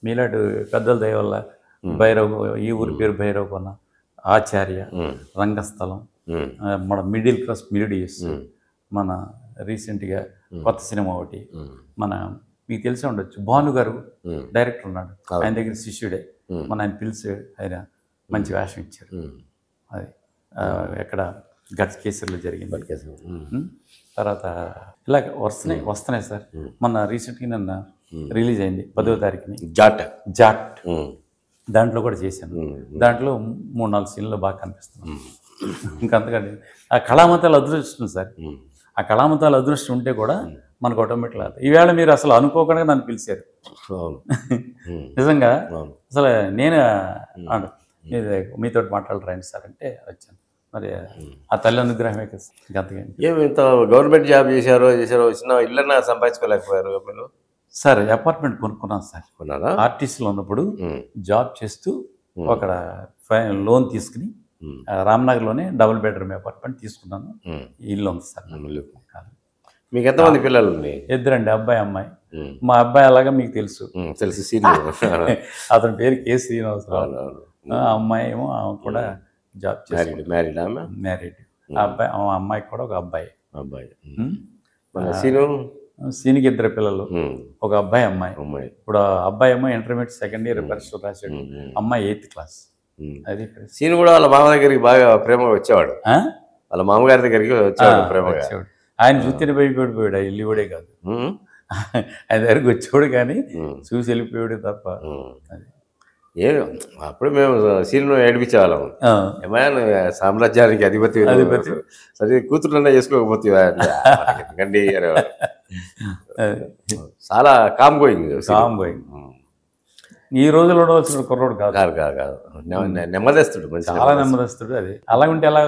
మీలాంటి పెద్దల దయ వల్ల భైరవ్, ఈ ఊరి పేరు భైరవ్ కొన్న ఆచార్య, రంగస్థలం, మన మిడిల్ క్లాస్ మిలిడియస్, మన రీసెంట్గా కొత్త సినిమా ఒకటి, మన మీకు తెలిసే ఉండొచ్చు భాను గారు డైరెక్టర్ ఉన్నాడు, ఆయన దగ్గర శిష్యుడే. మన ఆయన పిలిచి ఆయన మంచి వేషం ఇచ్చారు. అది ఎక్కడ గట్స్ కేసర్లో జరిగింది. తర్వాత ఇలా వస్తున్నాయి సార్. మన రీసెంట్గా నిన్న రిలీజ్ అయింది 10వ తారీఖుని జాట్. దాంట్లో కూడా చేశాను. దాంట్లో 3-4 సీన్లు బాగా కనిపిస్తున్నాను. ఇంకంతకండి ఆ కళామతాల అదృష్టం సార్. ఆ కళామతాల అదృష్టం ఉంటే కూడా మనకు ఆటోమేటిక్ లేదు. ఈవేళ మీరు అసలు అనుకోకుండా నన్ను పిలిచారు. నిజంగా అసలు నేను మీతో మాట్లాడరాండి సార్ అంటే వచ్చాను. మరి ఆ తల్లి అనుగ్రహమే కదా. ఇంకంతకండి ఏమి ఇంత గవర్నమెంట్ జాబ్ చేశారో చిన్న ఇళ్ళన్నా సంపాదించుకోలేకపోయారు మీరు? సార్ అపార్ట్మెంట్ కొనుక్కున్నాను సార్. ఆర్టీసీలో ఉన్నప్పుడు జాబ్ చేస్తూ అక్కడ లోన్ తీసుకుని రామ్నగర్లోనే డబుల్ బెడ్రూమ్ అపార్ట్మెంట్ తీసుకున్నాను. ఇల్లు ఉంది సార్. మీకు ఎంతమంది పిల్లలు? 2 అబ్బాయి అమ్మాయి. మా అబ్బాయి అలాగా మీకు తెలుసు. అతని పేరు కె శ్రీనివాసరావు. అమ్మాయి ఏమో కూడా జాబ్ చేసి మ్యారీడ్. అమ్మాయికి కూడా ఒక అబ్బాయి. సీనికి 2 పిల్లలు, ఒక అబ్బాయి అమ్మాయి. ఇప్పుడు అబ్బాయి ఏమో ఇంటర్మీడియట్ సెకండ్ ఇయర్ పరీక్షలు రాశాడు, అమ్మాయి 8th క్లాస్. అది సీను కూడా వాళ్ళ మామ దగ్గరికి బాగా ప్రేమగా వచ్చేవాడు. వాళ్ళ మామగారి దగ్గరికి వచ్చేవాడు ప్రేమగా. ఆయన చూస్తేనే భయపడిపోయాడు. ఇల్లు కూడా కాదు, ఆయన దగ్గరికి వచ్చేవాడు కానీ చూసి వెళ్ళిపోయాడు తప్ప. ఏం అప్పుడు మేము సీను ఏడిపించేవాళ్ళం. ఏమైనా సామ్రాజ్యానికి అధిపతి సరే కూతురున్నా చేసుకోకపోతే ఎందుకండి. చాలా కామ్ గోయింగ్. ఈ రోజుల్లో ఉండవలసిన కుర్రోడు కాదు కాదు నెమ్మదిస్తుడు, చాలా నెమ్మదిస్తుడు. అది అలా ఉంటే ఎలా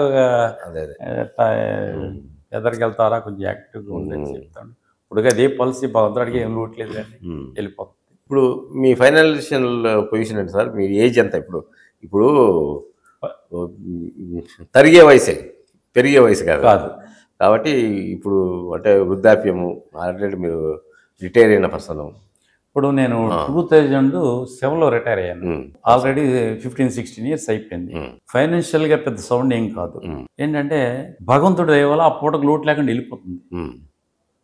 ఎదరికి వెళ్తారా, కొంచెం యాక్టివ్గా ఉండని చెప్తాను. ఇప్పుడు అదే పాలసీ భద్రాడికి ఏం లోట్లేదు కానీ వెళ్ళిపోతుంది. ఇప్పుడు మీ ఫైనాన్షియల్ పొజిషన్ ఏంటి సార్? మీ ఏజ్ ఎంత ఇప్పుడు? తరిగే వయసే, పెరిగే వయసు కాదు కాబట్టి ఇప్పుడు అంటే వృద్ధాప్యము, ఆల్రెడీ మీరు రిటైర్ అయిన పర్సన్. ఇప్పుడు నేను 2007లో రిటైర్ అయ్యాను. ఆల్రెడీ 15-16 ఇయర్స్ అయిపోయింది. ఫైనాన్షియల్గా పెద్ద సౌండ్ ఏం కాదు. ఏంటంటే భగవంతుడు దయవల్ల ఆ పూటకు లోటు లేకుండా వెళ్ళిపోతుంది.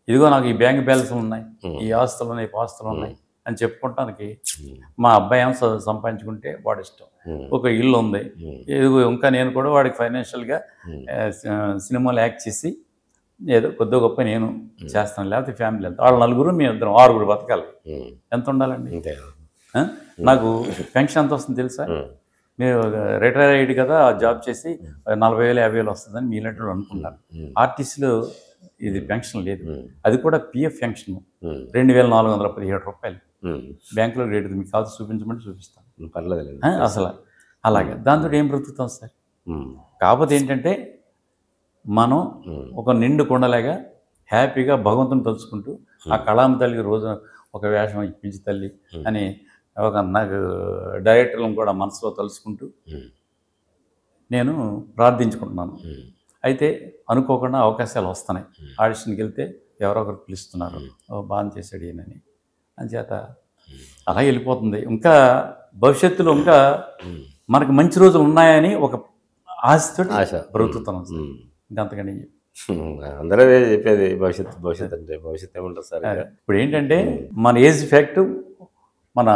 ఇదిగో నాకు ఈ బ్యాంక్ బ్యాలెన్స్లు ఉన్నాయి, ఈ ఆస్తులు ఉన్నాయి, ఈ ఆస్తులు ఉన్నాయి అని చెప్పుకోవటానికి మా అబ్బాయి ఏమో సంపాదించుకుంటే వాడి ఇష్టం. ఒక ఇల్లు ఉంది, ఇదిగో ఇంకా నేను కూడా వాడికి ఫైనాన్షియల్గా సినిమాలు యాక్ట్ చేసి ఏదో కొద్దిగా గొప్ప నేను చేస్తాను, లేకపోతే ఫ్యామిలీ వెళ్తాను. వాళ్ళు 4 మేము 6 బతకాలి. ఎంత ఉండాలండి? నాకు పెన్షన్ ఎంత వస్తుంది తెలుసా? మీరు రిటైర్ అయ్యేది కదా, జాబ్ చేసి 40,000-50,000 వస్తుందని మీలాంటి అనుకుంటాను. ఆర్టీసీలో ఇది పెన్షన్ లేదు. అది కూడా పిఎఫ్ పెన్షన్ 2,417 రూపాయలు. బ్యాంకులో రేటు మీకు కాదు, చూపించమంటే చూపిస్తాను. పర్లేదు అసలు అలాగే దాంతో ఏం బ్రతుకుతాం సార్? కాకపోతే ఏంటంటే మనం ఒక నిండు కొండలాగా హ్యాపీగా భగవంతుని తలుచుకుంటూ ఆ కళామ తల్లికి రోజు ఒక వేషం ఇప్పించి తల్లి అని ఒక నాకు డైరెక్టర్లను కూడా మనసులో తలుచుకుంటూ నేను ప్రార్థించుకుంటున్నాను. అయితే అనుకోకుండా అవకాశాలు వస్తున్నాయి. ఆడిషన్కి వెళ్తే ఎవరో ఒకరు పిలుస్తున్నారు, బాగా చేశాడు ఈయనని. అంచేత అలా వెళ్ళిపోతుంది. ఇంకా భవిష్యత్తులో ఇంకా మనకు మంచి రోజులు ఉన్నాయని ఒక ఆశతో బ్రతుకుతున్నాం సార్. ఇంకంతకని అందరూ చెప్పేది భవిష్యత్తు అంటే భవిష్యత్తు ఏముంటుంది సార్? ఇప్పుడు ఏంటంటే మన ఏజ్ ఫ్యాక్ట్ మన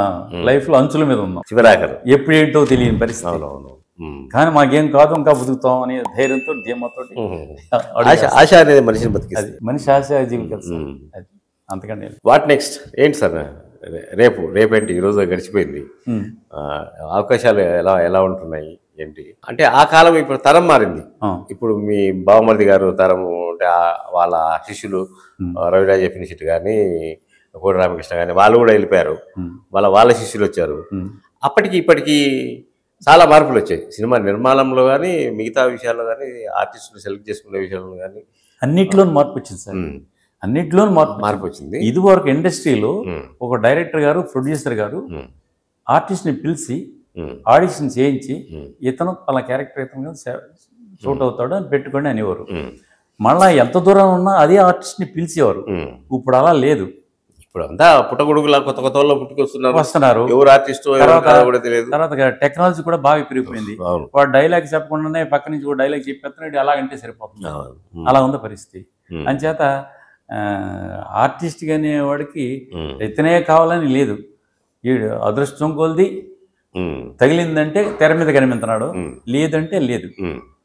లైఫ్లో అంచుల మీద ఉన్నాం. చివరాఖరు ఎప్పుడు ఏంటో తెలియని పరిస్థితి. కానీ మాకేం కాదు, ఇంకా బతుకుతాం అనే ధైర్యంతో, ధీమాతో ఆశ అనేది మనిషిని బతికిస్తుంది. మనిషి ఆశ జీవితం. అది అంతకంటే వాట్ నెక్స్ట్ ఏంటి సార్? రేపేంటి? ఈరోజు గడిచిపోయింది. అవకాశాలు ఎలా ఉంటున్నాయి ఏంటి? అంటే ఆ కాలం ఇప్పుడు తరం మారింది. ఇప్పుడు మీ బావమరిది గారు తరము అంటే వాళ్ళ శిష్యులు రవిరాజ ఫినిషిట్ కానీ కోడి రామకృష్ణ కానీ వాళ్ళు కూడా వెళ్ళిపోయారు. వాళ్ళ శిష్యులు వచ్చారు. అప్పటికి ఇప్పటికీ చాలా మార్పులు వచ్చాయి సినిమా నిర్మాణంలో కానీ మిగతా విషయాల్లో కానీ ఆర్టిస్టులు సెలెక్ట్ చేసుకునే విషయంలో కానీ అన్నిట్లోనూ మార్పు వచ్చింది సార్. అన్నిట్లోనూ మార్పు వచ్చింది. ఇది వరకు ఇండస్ట్రీలో ఒక డైరెక్టర్ గారు ప్రొడ్యూసర్ గారు ఆర్టిస్ట్ని పిలిచి ఆడిషన్ చేయించి ఇతను పలా క్యారెక్టర్ ఇతను షూట్ అవుతాడు అని పెట్టుకోండి అనేవారు. మళ్ళీ ఎంత దూరం ఉన్నా అదే ఆర్టిస్ట్ని పిలిచేవారు. ఇప్పుడు అలా లేదు. ఇప్పుడు అంతా పుట్టగొడుగులా కొత్త కొత్త వాళ్ళు వస్తున్నారు. ఎవరు ఆర్టిస్ట్ తర్వాత టెక్నాలజీ కూడా బాగా పెరిగిపోయింది. వాడు డైలాగ్ చెప్పకుండానే పక్క నుంచి కూడా డైలాగ్ చెప్పేస్తున్నాడు. అలాగంటే సరిపోతుంది. అలా ఉంది పరిస్థితి. అంచేత ఆర్టిస్ట్ అనేవాడికి ఇతనే కావాలని లేదు. వీడు అదృష్టం కొలిది తగిలిందంటే తెర మీద కనిపించినాడు, లేదంటే లేదు.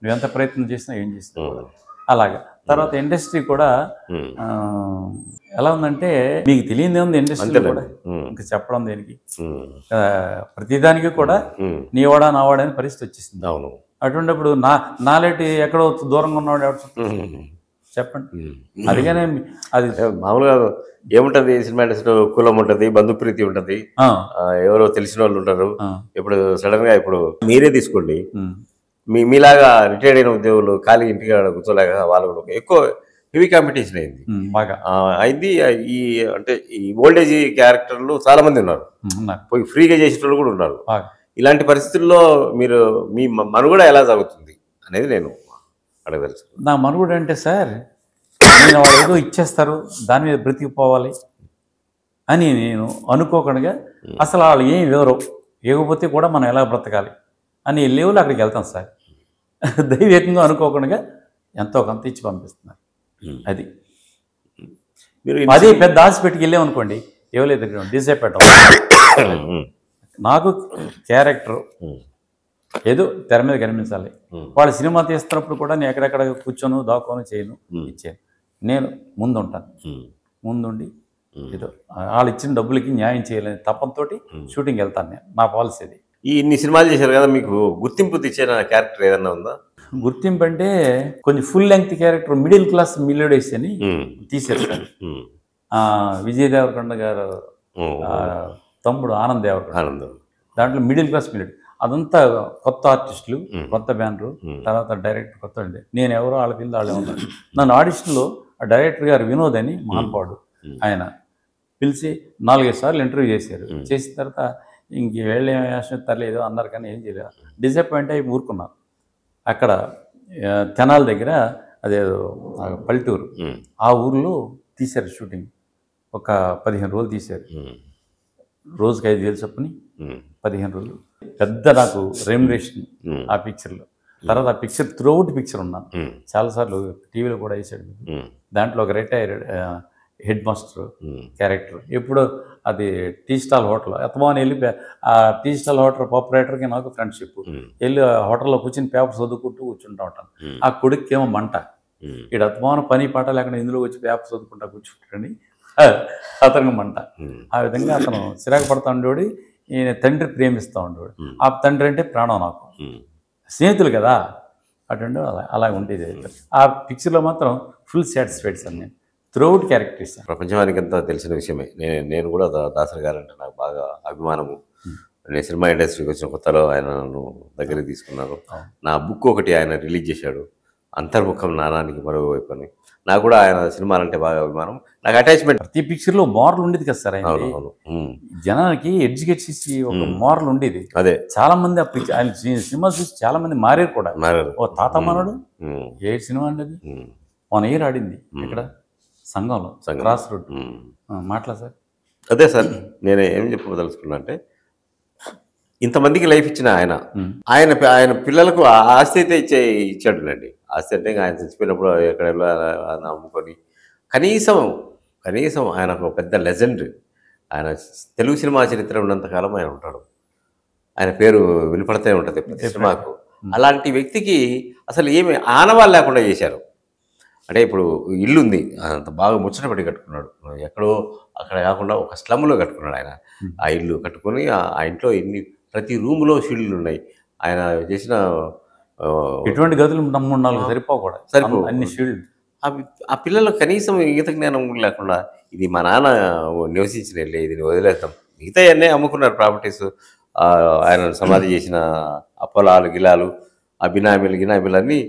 నువ్వెంత ప్రయత్నం చేసినా ఏం చేస్తున్నావు అలాగా. తర్వాత ఇండస్ట్రీ కూడా ఎలా ఉందంటే మీకు తెలియదే ఉంది ఇండస్ట్రీ కూడా. ఇంకా చెప్పడం దేనికి, ప్రతిదానికి కూడా నీవాడా నావాడా అని పరిస్థితి వచ్చేసింది. అవును. అటువంటిప్పుడు నాలేటి ఎక్కడో దూరంగా ఉన్నాడు చెప్పండి. అందుకనే అది మామూలుగా ఏముంటది సినిమా ఇండస్ట్రీలో కులం ఉంటుంది, బంధుప్రీతి ఉంటుంది, ఎవరో తెలిసిన వాళ్ళు ఉంటారు. ఇప్పుడు సడన్ గా ఇప్పుడు మీరే తీసుకోండి, మీలాగా రిటైర్డ్ అయిన ఉద్యోగులు ఖాళీ ఇంటికి కూర్చోలేక వాళ్ళు కూడా ఎక్కువ హెవీ కాంపిటీషన్ అయింది బాగా అయింది. ఈ అంటే ఈ ఓల్డేజ్ క్యారెక్టర్లు చాలా మంది ఉన్నారు, పోయి ఫ్రీగా చేసేటోళ్ళు కూడా ఉన్నారు. ఇలాంటి పరిస్థితుల్లో మీరు మీ మనుగడ ఎలా జరుగుతుంది అనేది నేను అడగదలుచు. నా మనుగడ అంటే సార్, నేను వాళ్ళు ఏదో ఇచ్చేస్తారు దాని మీద బ్రతికిపోవాలి అని నేను అనుకోకుండా అసలు వాళ్ళు ఏం వివరవు, ఇవ్వకపోతే కూడా మనం ఎలా బ్రతకాలి అని లెవెల్ అక్కడికి వెళ్తాం సార్. దైవికంగా అనుకోకుండా ఎంతో కొంత ఇచ్చి పంపిస్తున్నారు. అది అదే పెద్ద హాస్పిటల్కి వెళ్ళామనుకోండి, ఇవ్వలేదు డిసైపెట్టాలి. నాకు క్యారెక్టర్ ఏదో తెర మీద కనిపించాలి. వాళ్ళు సినిమా తీస్తున్నప్పుడు కూడా నేను ఎక్కడెక్కడ కూర్చొని దాక్కొని చేయను, ఇచ్చాను. నేను ముందుంటాను, ముందుండి ఏదో వాళ్ళు ఇచ్చిన డబ్బులకి న్యాయం చేయలేని తప్పంతో షూటింగ్ వెళ్తాను నేను. నా పాలసీ అది. ఇన్ని సినిమాలు చేశారు కదా, మీకు గుర్తింపు తెచ్చిన క్యారెక్టర్ ఏదన్నా ఉందా? గుర్తింపు అంటే కొంచెం full length character middle class మిల్లోడేస్ అని తీసేస్తాను. విజయ్ దేవరకొండ గారు తమ్ముడు ఆనంద్ దేవరకొండ, దాంట్లో మిడిల్ క్లాస్ మిల్లోడి. అదంతా కొత్త ఆర్టిస్టులు, కొత్త బ్యానరు, తర్వాత డైరెక్టర్ కొత్త. నేను ఎవరో వాళ్ళ కింద వాళ్ళే ఉన్నారు. నన్ను ఆడిషన్లో ఆ డైరెక్టర్ గారు వినోద్ అని మహానుభావుడు, ఆయన పిలిచి 4-5 సార్లు ఇంటర్వ్యూ చేశారు. చేసిన తర్వాత ఇంక వీళ్ళు ఏం వేషం తరలేదు అన్నారు, కానీ ఏం చేయలేదు. డిసప్పాయింట్ అయి ఊరుకున్నారు. అక్కడ తెనాల దగ్గర అదేదో పల్లెటూరు, ఆ ఊర్లో తీశారు షూటింగ్. ఒక 15 రోజులు తీశారు. రోజుకి 5,000 చొప్పుని 15 రోజులు. పెద్ద నాకు రెమ్యునరేషన్ ఆ పిక్చర్లో. తర్వాత ఆ పిక్చర్ త్రూఅవుట్ పిక్చర్ ఉన్నాను చాలాసార్లు, టీవీలో కూడా వేసాడు. దాంట్లో ఒక రిటైర్డ్ హెడ్ మాస్టర్ క్యారెక్టర్. ఎప్పుడు అది టీ స్టాల్ హోటల్ ఎత్తమాని వెళ్ళి, ఆ టీ స్టాల్ హోటల్ ఆపరేటర్కి నాకు ఫ్రెండ్షిప్. వెళ్ళి హోటల్లో కూర్చొని పేపర్ చదువుకుంటూ కూర్చుంటా ఉంటాను. ఆ కొడుక్కి ఏమో మంట, ఇక్కడ అత్తమాన పని పాట లేకుండా ఇందులో వచ్చి పేపర్ చదువుకుంటా కూర్చుంటాడని అతనికి మంట. ఆ విధంగా అతను చిరాకు పడతా ఉండేవాడు. ఈయన తండ్రి ప్రేమిస్తూ ఉండేవాడు. ఆ తండ్రి అంటే ప్రాణం నాకు, స్నేహితులు కదా అటువంటి అలా ఉండేది. ఆ పిక్చర్లో మాత్రం ఫుల్ సాటిస్ఫైడ్ సార్. నేను త్రూఅవుట్ క్యారెక్టర్స్ ప్రపంచానికి అంతా తెలిసిన విషయమే. నేను కూడా దాసరి గారు అంటే నాకు బాగా అభిమానము. నేను సినిమా ఇండస్ట్రీకి వచ్చిన కొత్తలో ఆయన నన్ను దగ్గరికి తీసుకున్నారు. నా బుక్ ఒకటి ఆయన రిలీజ్ చేశాడు, అంతర్ముఖం నానానికి మరోవైపు అని. నాకు కూడా ఆయన సినిమాలంటే బాగా అభిమానం, నాకు అటాచ్మెంట్. ప్రతి పిక్చర్లో మోరల్ ఉండేది కదా సార్. ఆయన జనానికి ఎడ్యుకేట్ చేసి ఒక మోరల్ ఉండేది. అదే చాలా మంది ఆ పిక్చర్ ఆయన సినిమా చూసి చాలా మంది మారారు కూడా. ఓ తాత మనడు ఏ సినిమా అండి అది, 1 year ఆడింది ఇక్కడ సంఘంలో, క్రాస్ రోడ్. మాట్లా సార్. అదే సార్, నేను ఏం చెప్పదలుచుకున్నా అంటే, ఇంతమందికి లైఫ్ ఇచ్చిన ఆయన పిల్లలకు ఆస్తి అయితే ఇచ్చాడునండి. ఆస్తి అంటే ఆయన చచ్చిపోయినప్పుడు ఎక్కడ అమ్ముకొని కనీసం ఆయన ఒక పెద్ద లెజెండ్. ఆయన తెలుగు సినిమా చరిత్ర ఉన్నంతకాలం ఆయన ఉంటాడు, ఆయన పేరు వినపడుతూనే ఉంటుంది ప్రతి సినిమాకు. అలాంటి వ్యక్తికి అసలు ఏమి ఆనవాళ్ళు లేకుండా చేశారు. అంటే ఇప్పుడు ఇల్లు ఉంది, అంత బాగా ముచ్చట పెట్టి కట్టుకున్నాడు, ఎక్కడో అక్కడ కాకుండా ఒక స్లమ్లో కట్టుకున్నాడు ఆయన. ఆ ఇల్లు కట్టుకొని ఆ ఇంట్లో ప్రతి రూమ్లో షీల్డ్లు ఉన్నాయి. ఆయన చేసిన ఎటువంటి గదులు 3-4 సరిపోవు కూడా, అన్ని షీల్డ్. ఆ పిల్లలకు కనీసం ఈత జ్ఞానం లేకుండా ఇది మా నాన్న నివసించిన ఇల్లే, ఇది వదిలేస్తాం, మిగతా అన్నీ అమ్ముకున్నారు ప్రాపర్టీస్. ఆయన సమాధి చేసిన పొలాలు గిలాలు, ఆ గినామీలు అన్నీ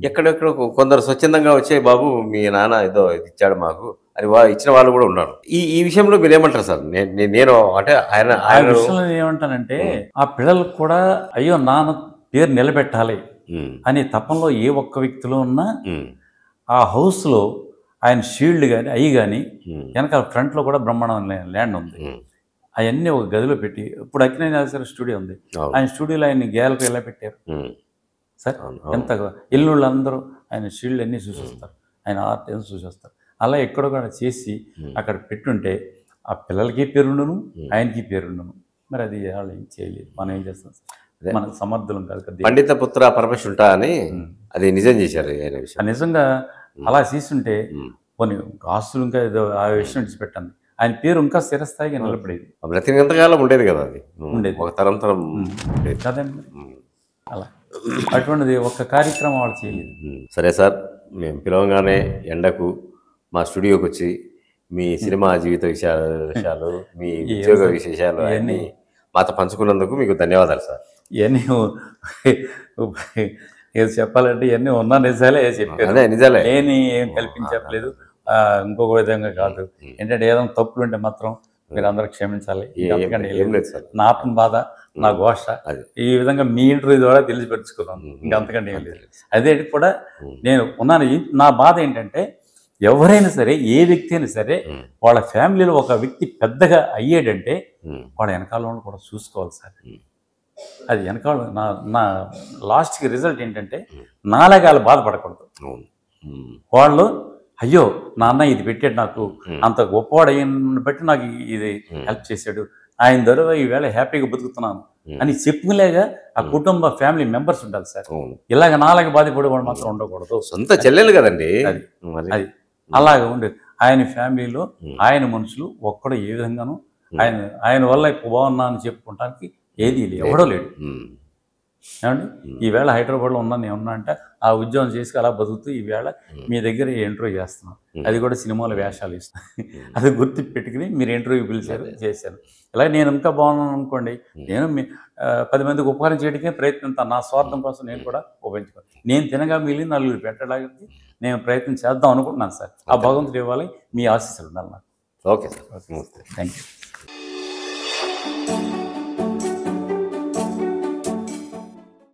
ఎక్కడెక్కడ కొందరు స్వచ్ఛందంగా వచ్చే, బాబు మీ నాన్న ఏదో ఇచ్చాడు మాకు అని ఇచ్చిన వాళ్ళు కూడా ఉన్నారు. ఈ విషయంలో మీరు ఏమంటారు సార్? నేను అంటే ఆయన విషయంలో ఏమంటానంటే, ఆ పిల్లలకు కూడా అయ్యో నాన్న పేరు నిలబెట్టాలి అనే తపంలో ఏ ఒక్క వ్యక్తిలో ఉన్నా ఆ హౌస్లో ఆయన షీల్డ్ కానీ అవి కానీ వెనకాల ఫ్రంట్లో కూడా బ్రహ్మాండం ల్యాండ్ ఉంది. అవన్నీ ఒక గదిలో పెట్టి, ఇప్పుడు అక్కినేని నాగేశ్వర స్టూడియో ఉంది, ఆయన స్టూడియోలో ఆయన గ్యాలరీ ఎలా పెట్టారు సార్? ఎంత ఇల్లు అందరూ ఆయన షీల్డ్ అన్నీ చూసేస్తారు, ఆయన ఆర్ట్ ఏం చూసేస్తారు. అలా ఎక్కడో కూడా చేసి అక్కడ పెట్టుంటే ఆ పిల్లలకి పేరుండును, ఆయనకి పేరుండును. మరి అది వాళ్ళు ఏం చేయలేదు, మనం ఏం చేస్తాం? మన సమర్థులం కాదు కదా. పండిత పుత్ర పరమశుంఠ అని అది నిజం చేశారు ఆయన విషయం. నిజంగా అలా చేస్తుంటే కొన్ని ఆస్తులు ఇంకా ఏదో ఆ విషయం విడిచిపెట్టాను, ఆయన పేరు ఇంకా స్థిరస్థాయిగా నిలబడేది, బ్రతికినంతకాలం ఉండేది కదా, అది ఉండేది ఒక తరం కదండి. అలా అటువంటిది ఒక్క కార్యక్రమం వాళ్ళు చేయలేదు. సరే సార్, మేము పిలవగానే ఎండకు మా స్టూడియోకి వచ్చి మీ సినిమా జీవిత విషయాలు, మీ ఉద్యోగ విశేషాలు అన్నీ మాతో పంచుకున్నందుకు మీకు ధన్యవాదాలు సార్. ఇవన్నీ ఏది చెప్పాలంటే ఇవన్నీ ఉన్న నిజాలే చెప్పారు, నిజాలే, నేను ఏం కల్పించట్లేదు, ఇంకొక విధంగా కాదు. ఏంటంటే ఏదైనా తప్పులు ఉంటే మాత్రం మీరు అందరూ క్షమించాలి. నా ఆత్మ బాధ, నా ఘోష ఈ విధంగా మీ ఇంటర్వ్యూ ద్వారా తెలిసిపెట్టుకున్నాను, ఇంకంతకంటే ఏం లేదు. అదే కూడా నేను ఉన్నాను. నా బాధ ఏంటంటే, ఎవరైనా సరే, ఏ వ్యక్తి అయినా సరే, వాళ్ళ ఫ్యామిలీలో ఒక వ్యక్తి పెద్దగా అయ్యాడంటే వాళ్ళ వెనకాల కూడా చూసుకోవాలి సార్. అది వెనకాల నా లాస్ట్కి రిజల్ట్ ఏంటంటే, నాలాగా వాళ్ళు బాధపడకూడదు. వాళ్ళు అయ్యో నాన్న ఇది పెట్టాడు, నాకు అంత గొప్పవాడు అయిన బట్టి నాకు ఇది హెల్ప్ చేశాడు, ఆయన ద్వారా ఈవేళ హ్యాపీగా బతుకుతున్నాను అని చెప్పుకునేగా ఆ కుటుంబ ఫ్యామిలీ మెంబర్స్ ఉండాలి సార్. ఇలాగ నాలాగా బాధపడేవాడు మాత్రం ఉండకూడదు. సొంత చెల్లెలు కదండి అది అలాగే ఉండేది. ఆయన ఫ్యామిలీలో ఆయన మనుషులు ఒక్కడు ఏ విధంగానూ ఆయన వల్ల ఇప్పుడు బాగున్నా అని చెప్పుకోవడానికి ఏది లేదు, ఎవడో లేడు. ఏమండి, ఈవేళ హైదరాబాద్లో ఉన్నాను ఏమన్నా అంటే ఆ ఉద్యోగం చేసి అలా బతుకుతూ ఈవేళ మీ దగ్గర ఇంటర్వ్యూ చేస్తున్నాం, అది కూడా సినిమాలో వేషాలు ఇస్తాను. అది గుర్తు పెట్టుకుని మీరు ఇంటర్వ్యూ పిలిచారు, చేశాను. ఇలా నేను ఇంకా బాగున్నాను అనుకోండి, నేను 10 మందికి ఉపకారం చేయడానికి ప్రయత్నిస్తాను. నా స్వార్థం కోసం నేను కూడా ఉపయోగించుకోను. నేను తినగా మిగిలిన 4 పెట్టడానికి నేను ప్రయత్నం చేద్దాం అనుకుంటున్నాను సార్. ఆ భగవంతుడు ఇవ్వాలి, మీ ఆశీస్సులు ఉండాలి నాకు. Okay sir, thank you.